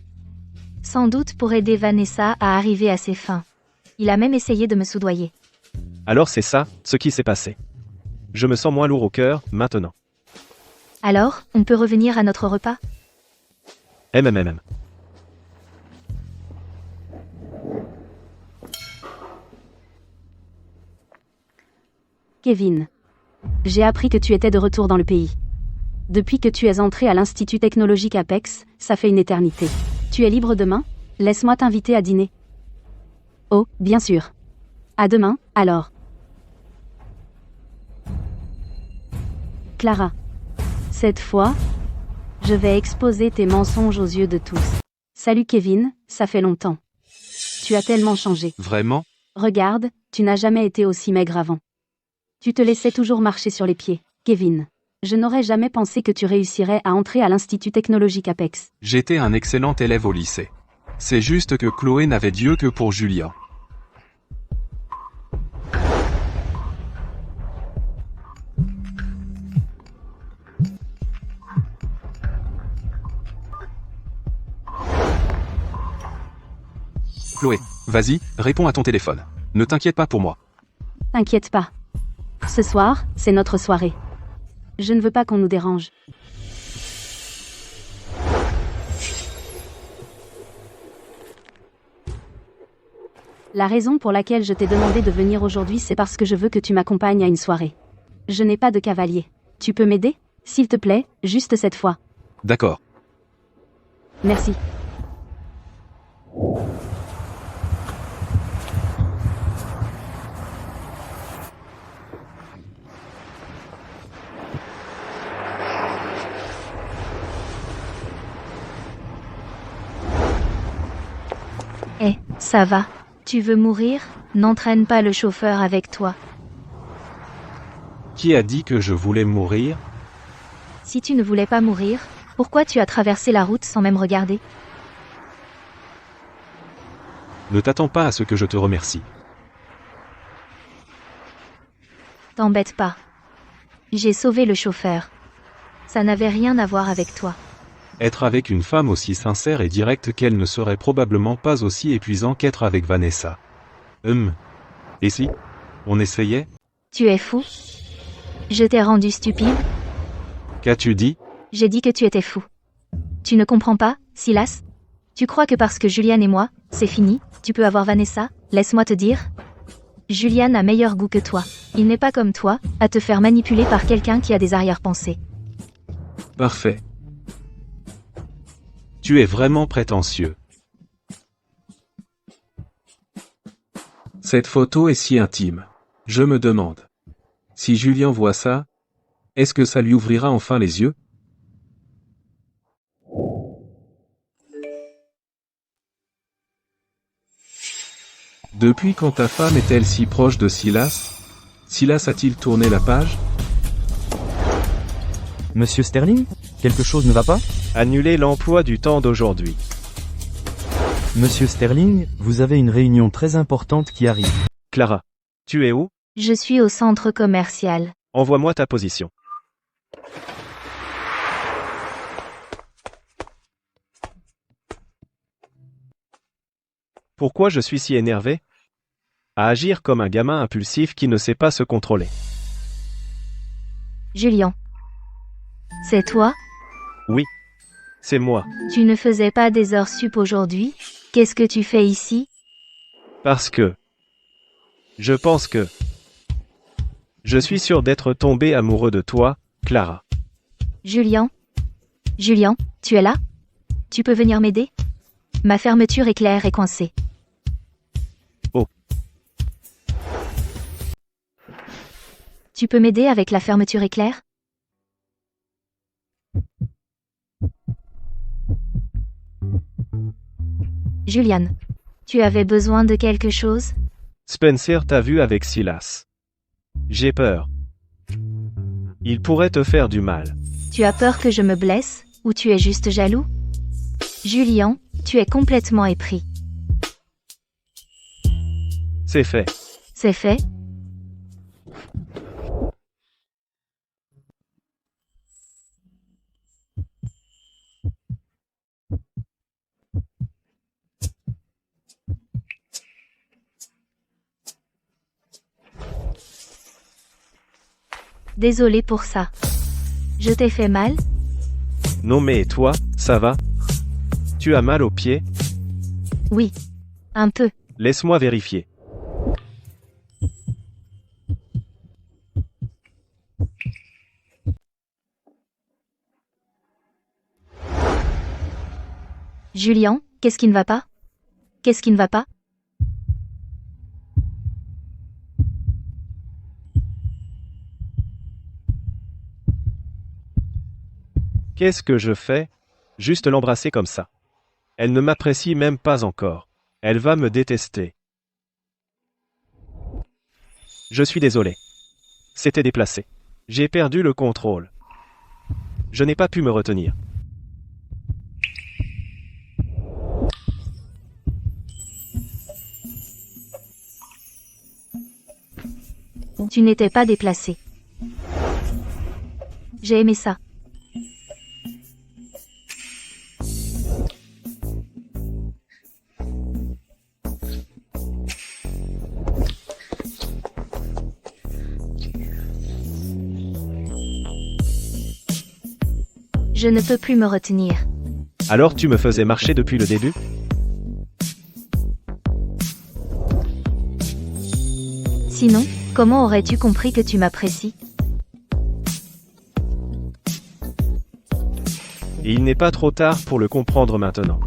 Sans doute pour aider Vanessa à arriver à ses fins. Il a même essayé de me soudoyer. Alors c'est ça, ce qui s'est passé. Je me sens moins lourd au cœur, maintenant. Alors, on peut revenir à notre repas? MMMM. Kevin. J'ai appris que tu étais de retour dans le pays. Depuis que tu es entré à l'Institut technologique Apex, ça fait une éternité. Tu es libre demain? Laisse-moi t'inviter à dîner. Oh, bien sûr. À demain, alors. Clara. Cette fois, je vais exposer tes mensonges aux yeux de tous. Salut Kevin, ça fait longtemps. Tu as tellement changé. Vraiment? Regarde, tu n'as jamais été aussi maigre avant. Tu te laissais toujours marcher sur les pieds, Kevin. Je n'aurais jamais pensé que tu réussirais à entrer à l'Institut technologique Apex. J'étais un excellent élève au lycée. C'est juste que Chloé n'avait d'yeux que pour Julian. Chloé, vas-y, réponds à ton téléphone. Ne t'inquiète pas pour moi. T'inquiète pas. Ce soir, c'est notre soirée. Je ne veux pas qu'on nous dérange. La raison pour laquelle je t'ai demandé de venir aujourd'hui, c'est parce que je veux que tu m'accompagnes à une soirée. Je n'ai pas de cavalier. Tu peux m'aider, s'il te plaît, juste cette fois. D'accord. Merci. Eh, ça va. Tu veux mourir? N'entraîne pas le chauffeur avec toi. Qui a dit que je voulais mourir? Si tu ne voulais pas mourir, Pourquoi tu as traversé la route sans même regarder? Ne t'attends pas à ce que je te remercie. T'embête pas. J'ai sauvé le chauffeur. Ça n'avait rien à voir avec toi. Être avec une femme aussi sincère et directe qu'elle ne serait probablement pas aussi épuisant qu'être avec Vanessa. Et si on essayait? Tu es fou? Je t'ai rendu stupide? Qu'as-tu dit? J'ai dit que tu étais fou. Tu ne comprends pas, Silas? Tu crois que parce que Julian et moi, c'est fini, tu peux avoir Vanessa? Laisse-moi te dire. Julian a meilleur goût que toi. Il n'est pas comme toi, à te faire manipuler par quelqu'un qui a des arrière-pensées. Parfait. Tu es vraiment prétentieux. Cette photo est si intime. Je me demande. Si Julien voit ça, est-ce que ça lui ouvrira enfin les yeux? Depuis quand ta femme est-elle si proche de Silas? Silas a-t-il tourné la page? Monsieur Sterling? Quelque chose ne va pas? Annuler l'emploi du temps d'aujourd'hui. Monsieur Sterling, vous avez une réunion très importante qui arrive. Clara, tu es où? Je suis au centre commercial. Envoie-moi ta position. Pourquoi je suis si énervé? À agir comme un gamin impulsif qui ne sait pas se contrôler. Julian. C'est toi? Oui. C'est moi. Tu ne faisais pas des heures sup aujourd'hui? Qu'est-ce que tu fais ici? Parce que... Je pense que... Je suis sûr d'être tombé amoureux de toi, Clara. Julian? Julian, tu es là? Tu peux venir m'aider? Ma fermeture éclair est coincée. Oh. Tu peux m'aider avec la fermeture éclair? Julian, tu avais besoin de quelque chose? Spencer t'a vu avec Silas. J'ai peur. Il pourrait te faire du mal. Tu as peur que je me blesse, ou tu es juste jaloux? Julian, tu es complètement épris. C'est fait. C'est fait? Désolé pour ça. Je t'ai fait mal? Non mais toi, ça va? Tu as mal aux pieds? Oui. Un peu. Laisse-moi vérifier. Julian, qu'est-ce qui ne va pas? Qu'est-ce qui ne va pas? Qu'est-ce que je fais? Juste l'embrasser comme ça. Elle ne m'apprécie même pas encore. Elle va me détester. Je suis désolé. C'était déplacé. J'ai perdu le contrôle. Je n'ai pas pu me retenir. Tu n'étais pas déplacé. J'ai aimé ça. Je ne peux plus me retenir. Alors tu me faisais marcher depuis le début? Sinon, comment aurais-tu compris que tu m'apprécies? Et il n'est pas trop tard pour le comprendre maintenant.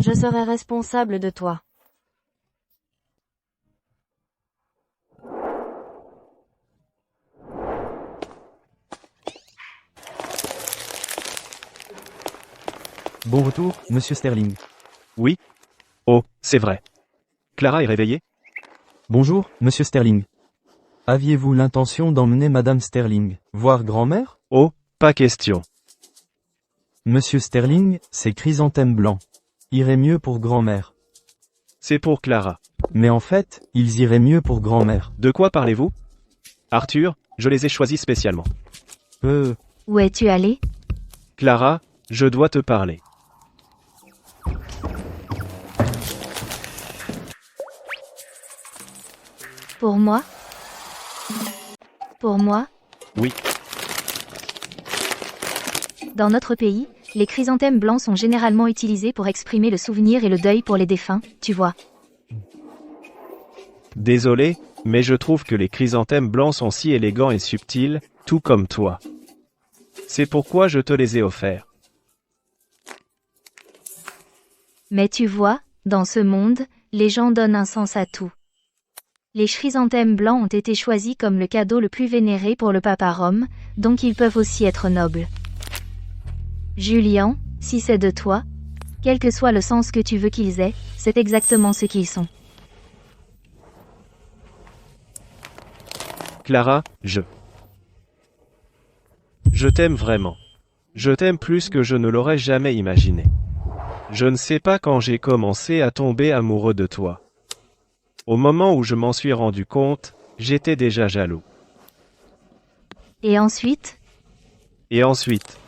Je serai responsable de toi. Bon retour, monsieur Sterling. Oui? Oh, c'est vrai. Clara est réveillée? Bonjour, monsieur Sterling. Aviez-vous l'intention d'emmener madame Sterling voir grand-mère? Oh, pas question. Monsieur Sterling, c'est chrysanthème blanc. Irait mieux pour grand-mère. C'est pour Clara. Mais en fait, ils iraient mieux pour grand-mère. De quoi parlez-vous? Arthur, je les ai choisis spécialement. Où es-tu allé? Clara, je dois te parler. Pour moi? Pour moi? Oui. Dans notre pays, les chrysanthèmes blancs sont généralement utilisés pour exprimer le souvenir et le deuil pour les défunts, tu vois. Désolé, mais je trouve que les chrysanthèmes blancs sont si élégants et subtils, tout comme toi. C'est pourquoi je te les ai offerts. Mais tu vois, dans ce monde, les gens donnent un sens à tout. Les chrysanthèmes blancs ont été choisis comme le cadeau le plus vénéré pour le papa Rome, donc ils peuvent aussi être nobles. Julian, si c'est de toi, quel que soit le sens que tu veux qu'ils aient, c'est exactement ce qu'ils sont. Clara, je t'aime vraiment. Je t'aime plus que je ne l'aurais jamais imaginé. Je ne sais pas quand j'ai commencé à tomber amoureux de toi. Au moment où je m'en suis rendu compte, j'étais déjà jaloux. Et ensuite? Et ensuite,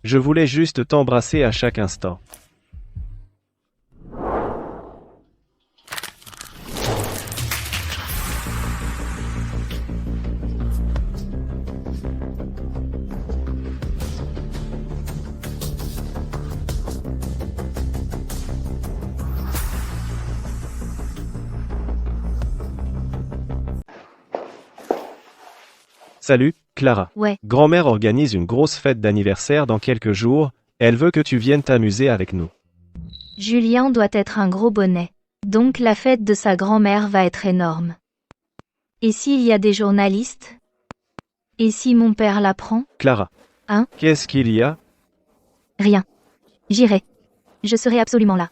je voulais juste t'embrasser à chaque instant. Salut, Clara. Ouais. Grand-mère organise une grosse fête d'anniversaire dans quelques jours, elle veut que tu viennes t'amuser avec nous. Julian doit être un gros bonnet. Donc la fête de sa grand-mère va être énorme. Et s'il y a des journalistes? Et si mon père l'apprend? Clara. Hein? Qu'est-ce qu'il y a? Rien. J'irai. Je serai absolument là.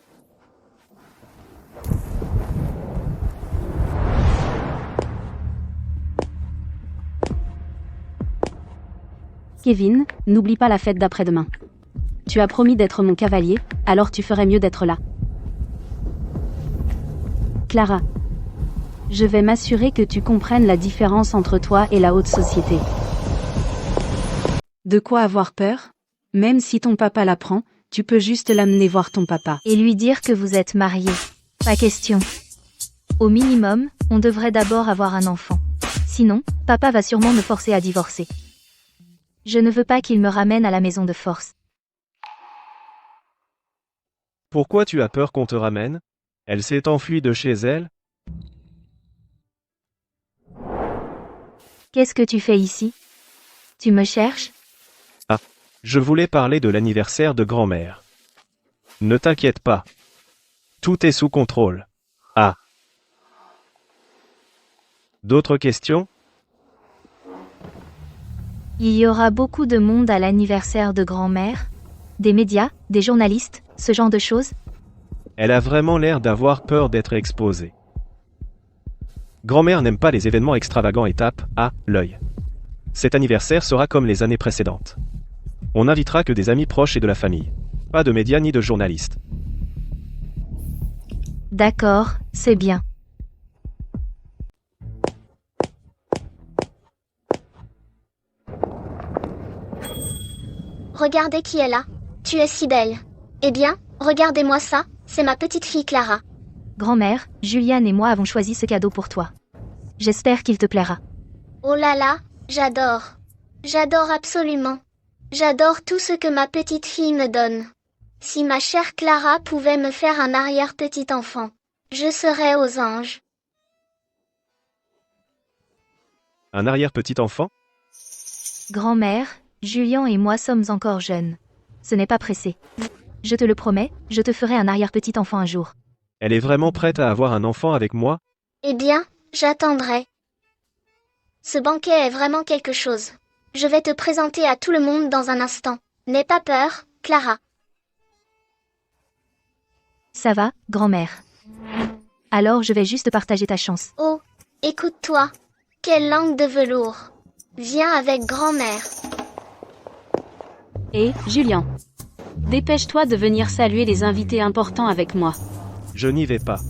Kevin, n'oublie pas la fête d'après-demain. Tu as promis d'être mon cavalier, alors tu ferais mieux d'être là. Clara. Je vais m'assurer que tu comprennes la différence entre toi et la haute société. De quoi avoir peur? Même si ton papa l'apprend, tu peux juste l'amener voir ton papa. Et lui dire que vous êtes mariés. Pas question. Au minimum, on devrait d'abord avoir un enfant. Sinon, papa va sûrement me forcer à divorcer. Je ne veux pas qu'il me ramène à la maison de force. Pourquoi tu as peur qu'on te ramène? Elle s'est enfuie de chez elle? Qu'est-ce que tu fais ici? Tu me cherches? Ah, je voulais parler de l'anniversaire de grand-mère. Ne t'inquiète pas. Tout est sous contrôle. Ah. D'autres questions? Il y aura beaucoup de monde à l'anniversaire de grand-mère? Des médias, des journalistes, ce genre de choses? Elle a vraiment l'air d'avoir peur d'être exposée. Grand-mère n'aime pas les événements extravagants et tape à l'œil. Cet anniversaire sera comme les années précédentes. On n'invitera que des amis proches et de la famille. Pas de médias ni de journalistes. D'accord, c'est bien. Regardez qui est là. Tu es si belle. Eh bien, regardez-moi ça, c'est ma petite fille Clara. Grand-mère, Juliane et moi avons choisi ce cadeau pour toi. J'espère qu'il te plaira. Oh là là, j'adore. J'adore absolument. J'adore tout ce que ma petite fille me donne. Si ma chère Clara pouvait me faire un arrière-petit enfant, je serais aux anges. Un arrière-petit-enfant? Grand-mère, Julien et moi sommes encore jeunes. Ce n'est pas pressé. Je te le promets, je te ferai un arrière-petit-enfant un jour. Elle est vraiment prête à avoir un enfant avec moi? Eh bien, j'attendrai. Ce banquet est vraiment quelque chose. Je vais te présenter à tout le monde dans un instant. N'aie pas peur, Clara. Ça va, grand-mère. Alors je vais juste partager ta chance. Oh, écoute-toi. Quelle langue de velours. Viens avec grand-mère. Et, Julien. Dépêche-toi de venir saluer les invités importants avec moi. Je n'y vais pas.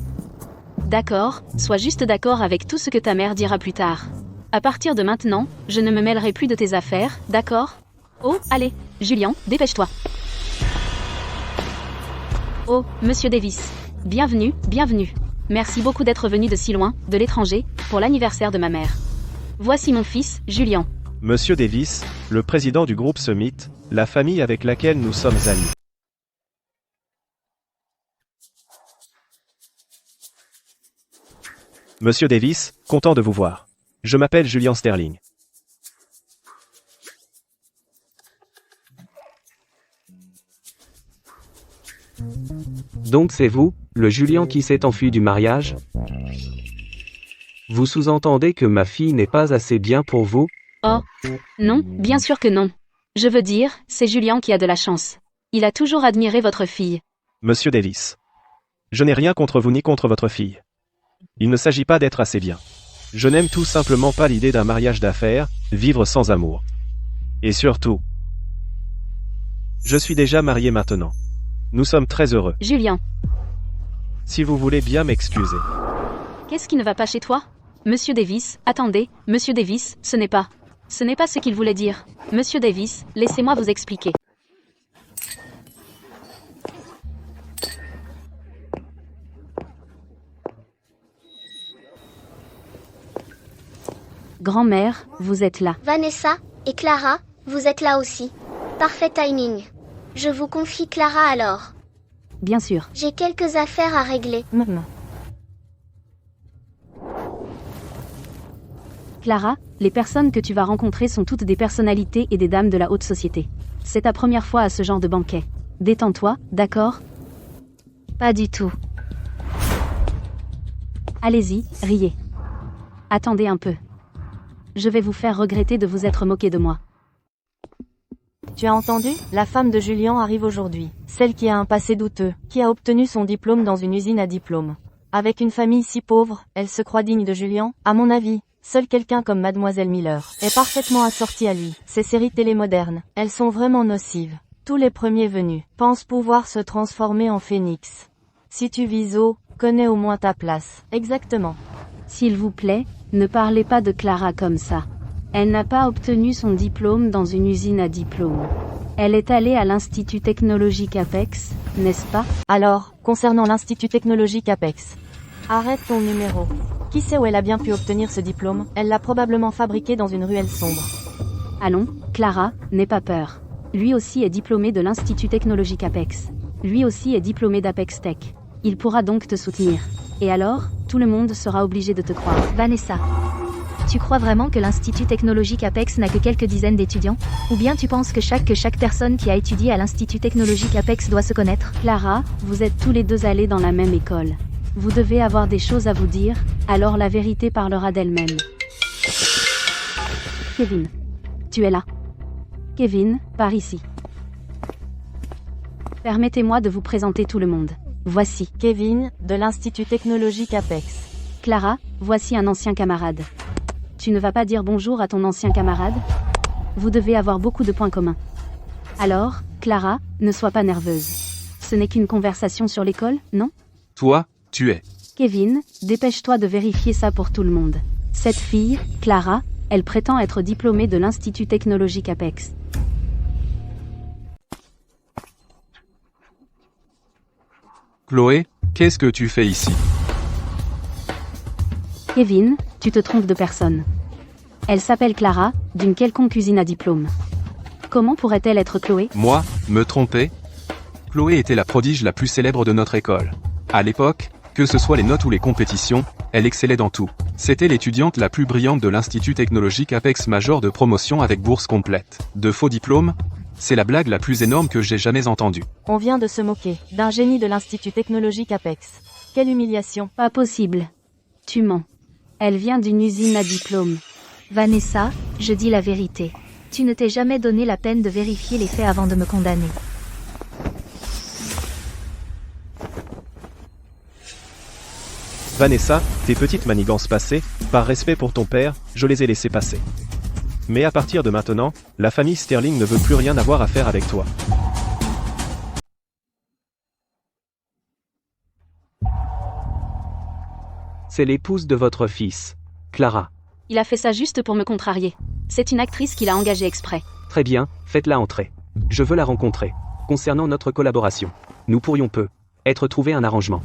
D'accord, sois juste d'accord avec tout ce que ta mère dira plus tard. À partir de maintenant, je ne me mêlerai plus de tes affaires, d'accord? Oh, allez, Julien, dépêche-toi. Oh, Monsieur Davis. Bienvenue, bienvenue. Merci beaucoup d'être venu de si loin, de l'étranger, pour l'anniversaire de ma mère. Voici mon fils, Julien. Monsieur Davis, le président du groupe Summit, la famille avec laquelle nous sommes amis. Monsieur Davis, content de vous voir. Je m'appelle Julian Sterling. Donc c'est vous, le Julien qui s'est enfui du mariage? Vous sous-entendez que ma fille n'est pas assez bien pour vous? Oh, non, bien sûr que non. Je veux dire, c'est Julien qui a de la chance. Il a toujours admiré votre fille. Monsieur Davis. Je n'ai rien contre vous ni contre votre fille. Il ne s'agit pas d'être assez bien. Je n'aime tout simplement pas l'idée d'un mariage d'affaires, vivre sans amour. Et surtout, je suis déjà marié maintenant. Nous sommes très heureux. Julien. Si vous voulez bien m'excuser. Qu'est-ce qui ne va pas chez toi? Monsieur Davis, attendez, Monsieur Davis, ce n'est pas ce qu'il voulait dire. Monsieur Davis, laissez-moi vous expliquer. Grand-mère, vous êtes là. Vanessa et Clara, vous êtes là aussi. Parfait timing. Je vous confie Clara alors. Bien sûr. J'ai quelques affaires à régler. Clara, les personnes que tu vas rencontrer sont toutes des personnalités et des dames de la haute société. C'est ta première fois à ce genre de banquet. Détends-toi, d'accord? Pas du tout. Allez-y, riez. Attendez un peu. Je vais vous faire regretter de vous être moqué de moi. Tu as entendu? La femme de Julien arrive aujourd'hui. Celle qui a un passé douteux, qui a obtenu son diplôme dans une usine à diplôme. Avec une famille si pauvre, elle se croit digne de Julien? À mon avis, seul quelqu'un comme Mademoiselle Miller est parfaitement assorti à lui. Ces séries télé modernes, elles sont vraiment nocives. Tous les premiers venus pensent pouvoir se transformer en phénix. Si tu vises haut, connais au moins ta place. Exactement. S'il vous plaît, ne parlez pas de Clara comme ça. Elle n'a pas obtenu son diplôme dans une usine à diplôme. Elle est allée à l'Institut technologique Apex, n'est-ce pas? Alors, concernant l'Institut technologique Apex. Arrête ton numéro. Qui sait où elle a bien pu obtenir ce diplôme? Elle l'a probablement fabriqué dans une ruelle sombre. Allons, Clara, n'aie pas peur. Lui aussi est diplômé de l'Institut technologique Apex. Lui aussi est diplômé d'Apex Tech. Il pourra donc te soutenir. Et alors, tout le monde sera obligé de te croire. Vanessa, tu crois vraiment que l'Institut technologique Apex n'a que quelques dizaines d'étudiants? Ou bien tu penses que chaque personne qui a étudié à l'Institut technologique Apex doit se connaître? Clara, vous êtes tous les deux allés dans la même école. Vous devez avoir des choses à vous dire, alors la vérité parlera d'elle-même. Kevin. Tu es là. Kevin, par ici. Permettez-moi de vous présenter tout le monde. Voici. Kevin, de l'Institut technologique Apex. Clara, voici un ancien camarade. Tu ne vas pas dire bonjour à ton ancien camarade? Vous devez avoir beaucoup de points communs. Alors, Clara, ne sois pas nerveuse. Ce n'est qu'une conversation sur l'école, non? Toi, tu es. Kevin, dépêche-toi de vérifier ça pour tout le monde. Cette fille, Clara, elle prétend être diplômée de l'Institut technologique Apex. Chloé, qu'est-ce que tu fais ici? Kevin, tu te trompes de personne. Elle s'appelle Clara, d'une quelconque usine à diplôme. Comment pourrait-elle être Chloé? Moi, me tromper? Chloé était la prodige la plus célèbre de notre école. À l'époque, que ce soit les notes ou les compétitions, elle excellait dans tout. C'était l'étudiante la plus brillante de l'Institut technologique Apex Major de promotion avec bourse complète. De faux diplômes? C'est la blague la plus énorme que j'ai jamais entendue. On vient de se moquer d'un génie de l'Institut technologique Apex. Quelle humiliation. Pas possible. Tu mens. Elle vient d'une usine à diplôme. Vanessa, je dis la vérité. Tu ne t'es jamais donné la peine de vérifier les faits avant de me condamner. Vanessa, tes petites manigances passées, par respect pour ton père, je les ai laissées passer. Mais à partir de maintenant, la famille Sterling ne veut plus rien avoir à faire avec toi. C'est l'épouse de votre fils, Clara. Il a fait ça juste pour me contrarier. C'est une actrice qu'il a engagée exprès. Très bien, faites-la entrer. Je veux la rencontrer. Concernant notre collaboration, nous pourrions peut-être trouver un arrangement.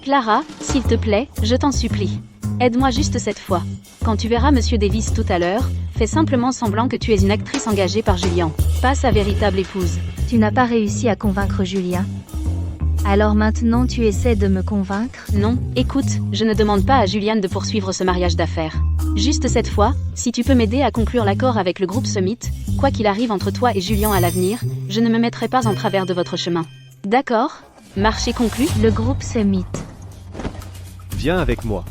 Clara, s'il te plaît, je t'en supplie. Aide-moi juste cette fois. Quand tu verras Monsieur Davis tout à l'heure, fais simplement semblant que tu es une actrice engagée par Julian, pas sa véritable épouse. Tu n'as pas réussi à convaincre Julien. Alors maintenant tu essaies de me convaincre? Non, écoute, je ne demande pas à Julian de poursuivre ce mariage d'affaires. Juste cette fois, si tu peux m'aider à conclure l'accord avec le groupe Summit, quoi qu'il arrive entre toi et Julian à l'avenir, je ne me mettrai pas en travers de votre chemin. D'accord? Marché conclu? Le groupe Summit. Viens avec moi.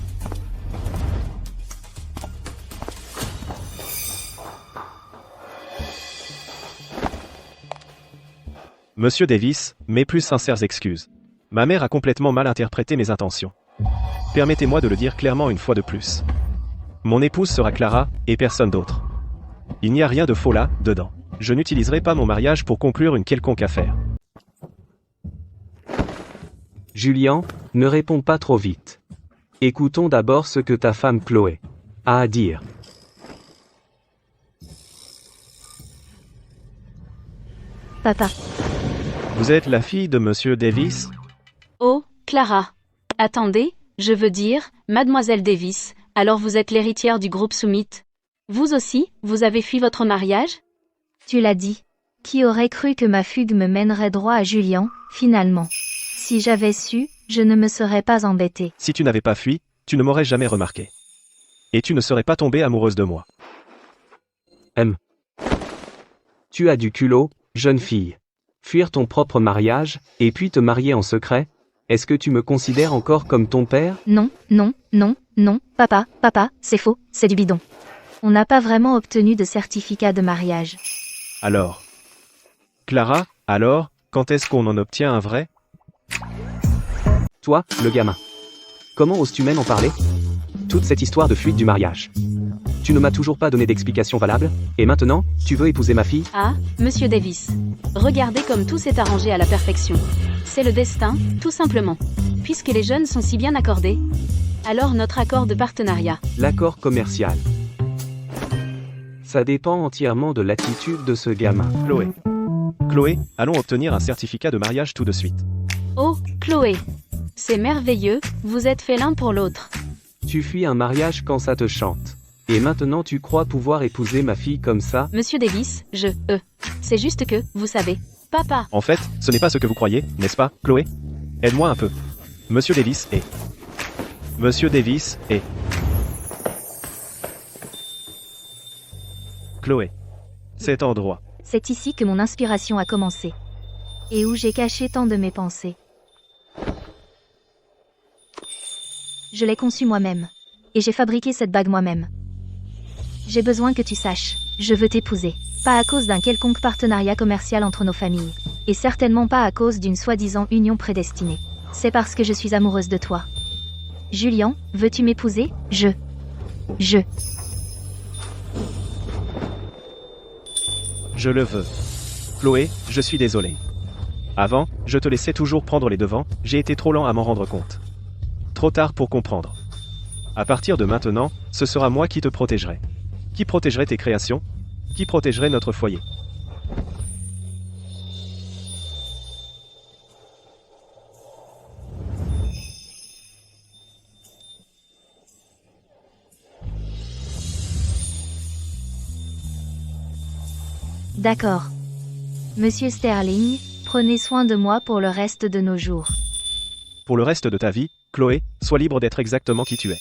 Monsieur Davis, mes plus sincères excuses. Ma mère a complètement mal interprété mes intentions. Permettez-moi de le dire clairement une fois de plus. Mon épouse sera Clara, et personne d'autre. Il n'y a rien de faux là, dedans. Je n'utiliserai pas mon mariage pour conclure une quelconque affaire. Julian, ne réponds pas trop vite. Écoutons d'abord ce que ta femme Chloé a à dire. Papa. Vous êtes la fille de Monsieur Davis? Oh, Clara. Attendez, je veux dire, Mademoiselle Davis, alors vous êtes l'héritière du groupe Summit. Vous aussi, vous avez fui votre mariage? Tu l'as dit. Qui aurait cru que ma fugue me mènerait droit à Julian, finalement? Si j'avais su, je ne me serais pas embêtée. Si tu n'avais pas fui, tu ne m'aurais jamais remarqué. Et tu ne serais pas tombée amoureuse de moi. Tu as du culot, jeune fille. Fuir ton propre mariage, et puis te marier en secret? Est-ce que tu me considères encore comme ton père? Non, non, non, non, papa, c'est faux, c'est du bidon. On n'a pas vraiment obtenu de certificat de mariage. Alors? Clara, alors, quand est-ce qu'on en obtient un vrai? Toi, le gamin. Comment oses-tu même en parler? Toute cette histoire de fuite du mariage. Tu ne m'as toujours pas donné d'explication valable, et maintenant, tu veux épouser ma fille? Ah, Monsieur Davis. Regardez comme tout s'est arrangé à la perfection. C'est le destin, tout simplement. Puisque les jeunes sont si bien accordés. Alors notre accord de partenariat. L'accord commercial. Ça dépend entièrement de l'attitude de ce gamin. Chloé, allons obtenir un certificat de mariage tout de suite. Oh, Chloé. C'est merveilleux, vous êtes faits l'un pour l'autre. Tu fuis un mariage quand ça te chante. Et maintenant tu crois pouvoir épouser ma fille comme ça? Monsieur Davis, c'est juste que, vous savez, papa. En fait, ce n'est pas ce que vous croyez, n'est-ce pas, Chloé? Aide-moi un peu. Monsieur Davis est... Chloé. Cet endroit. C'est ici que mon inspiration a commencé. Et où j'ai caché tant de mes pensées. Je l'ai conçue moi-même. Et j'ai fabriqué cette bague moi-même. J'ai besoin que tu saches, je veux t'épouser. Pas à cause d'un quelconque partenariat commercial entre nos familles. Et certainement pas à cause d'une soi-disant union prédestinée. C'est parce que je suis amoureuse de toi. Julian, veux-tu m'épouser? Je le veux. Chloé, je suis désolé. Avant, je te laissais toujours prendre les devants, j'ai été trop lent à m'en rendre compte. Trop tard pour comprendre. À partir de maintenant, ce sera moi qui te protégerai. Qui protégerait tes créations? Qui protégerait notre foyer? D'accord. Monsieur Sterling, prenez soin de moi pour le reste de nos jours. Pour le reste de ta vie, Chloé, sois libre d'être exactement qui tu es.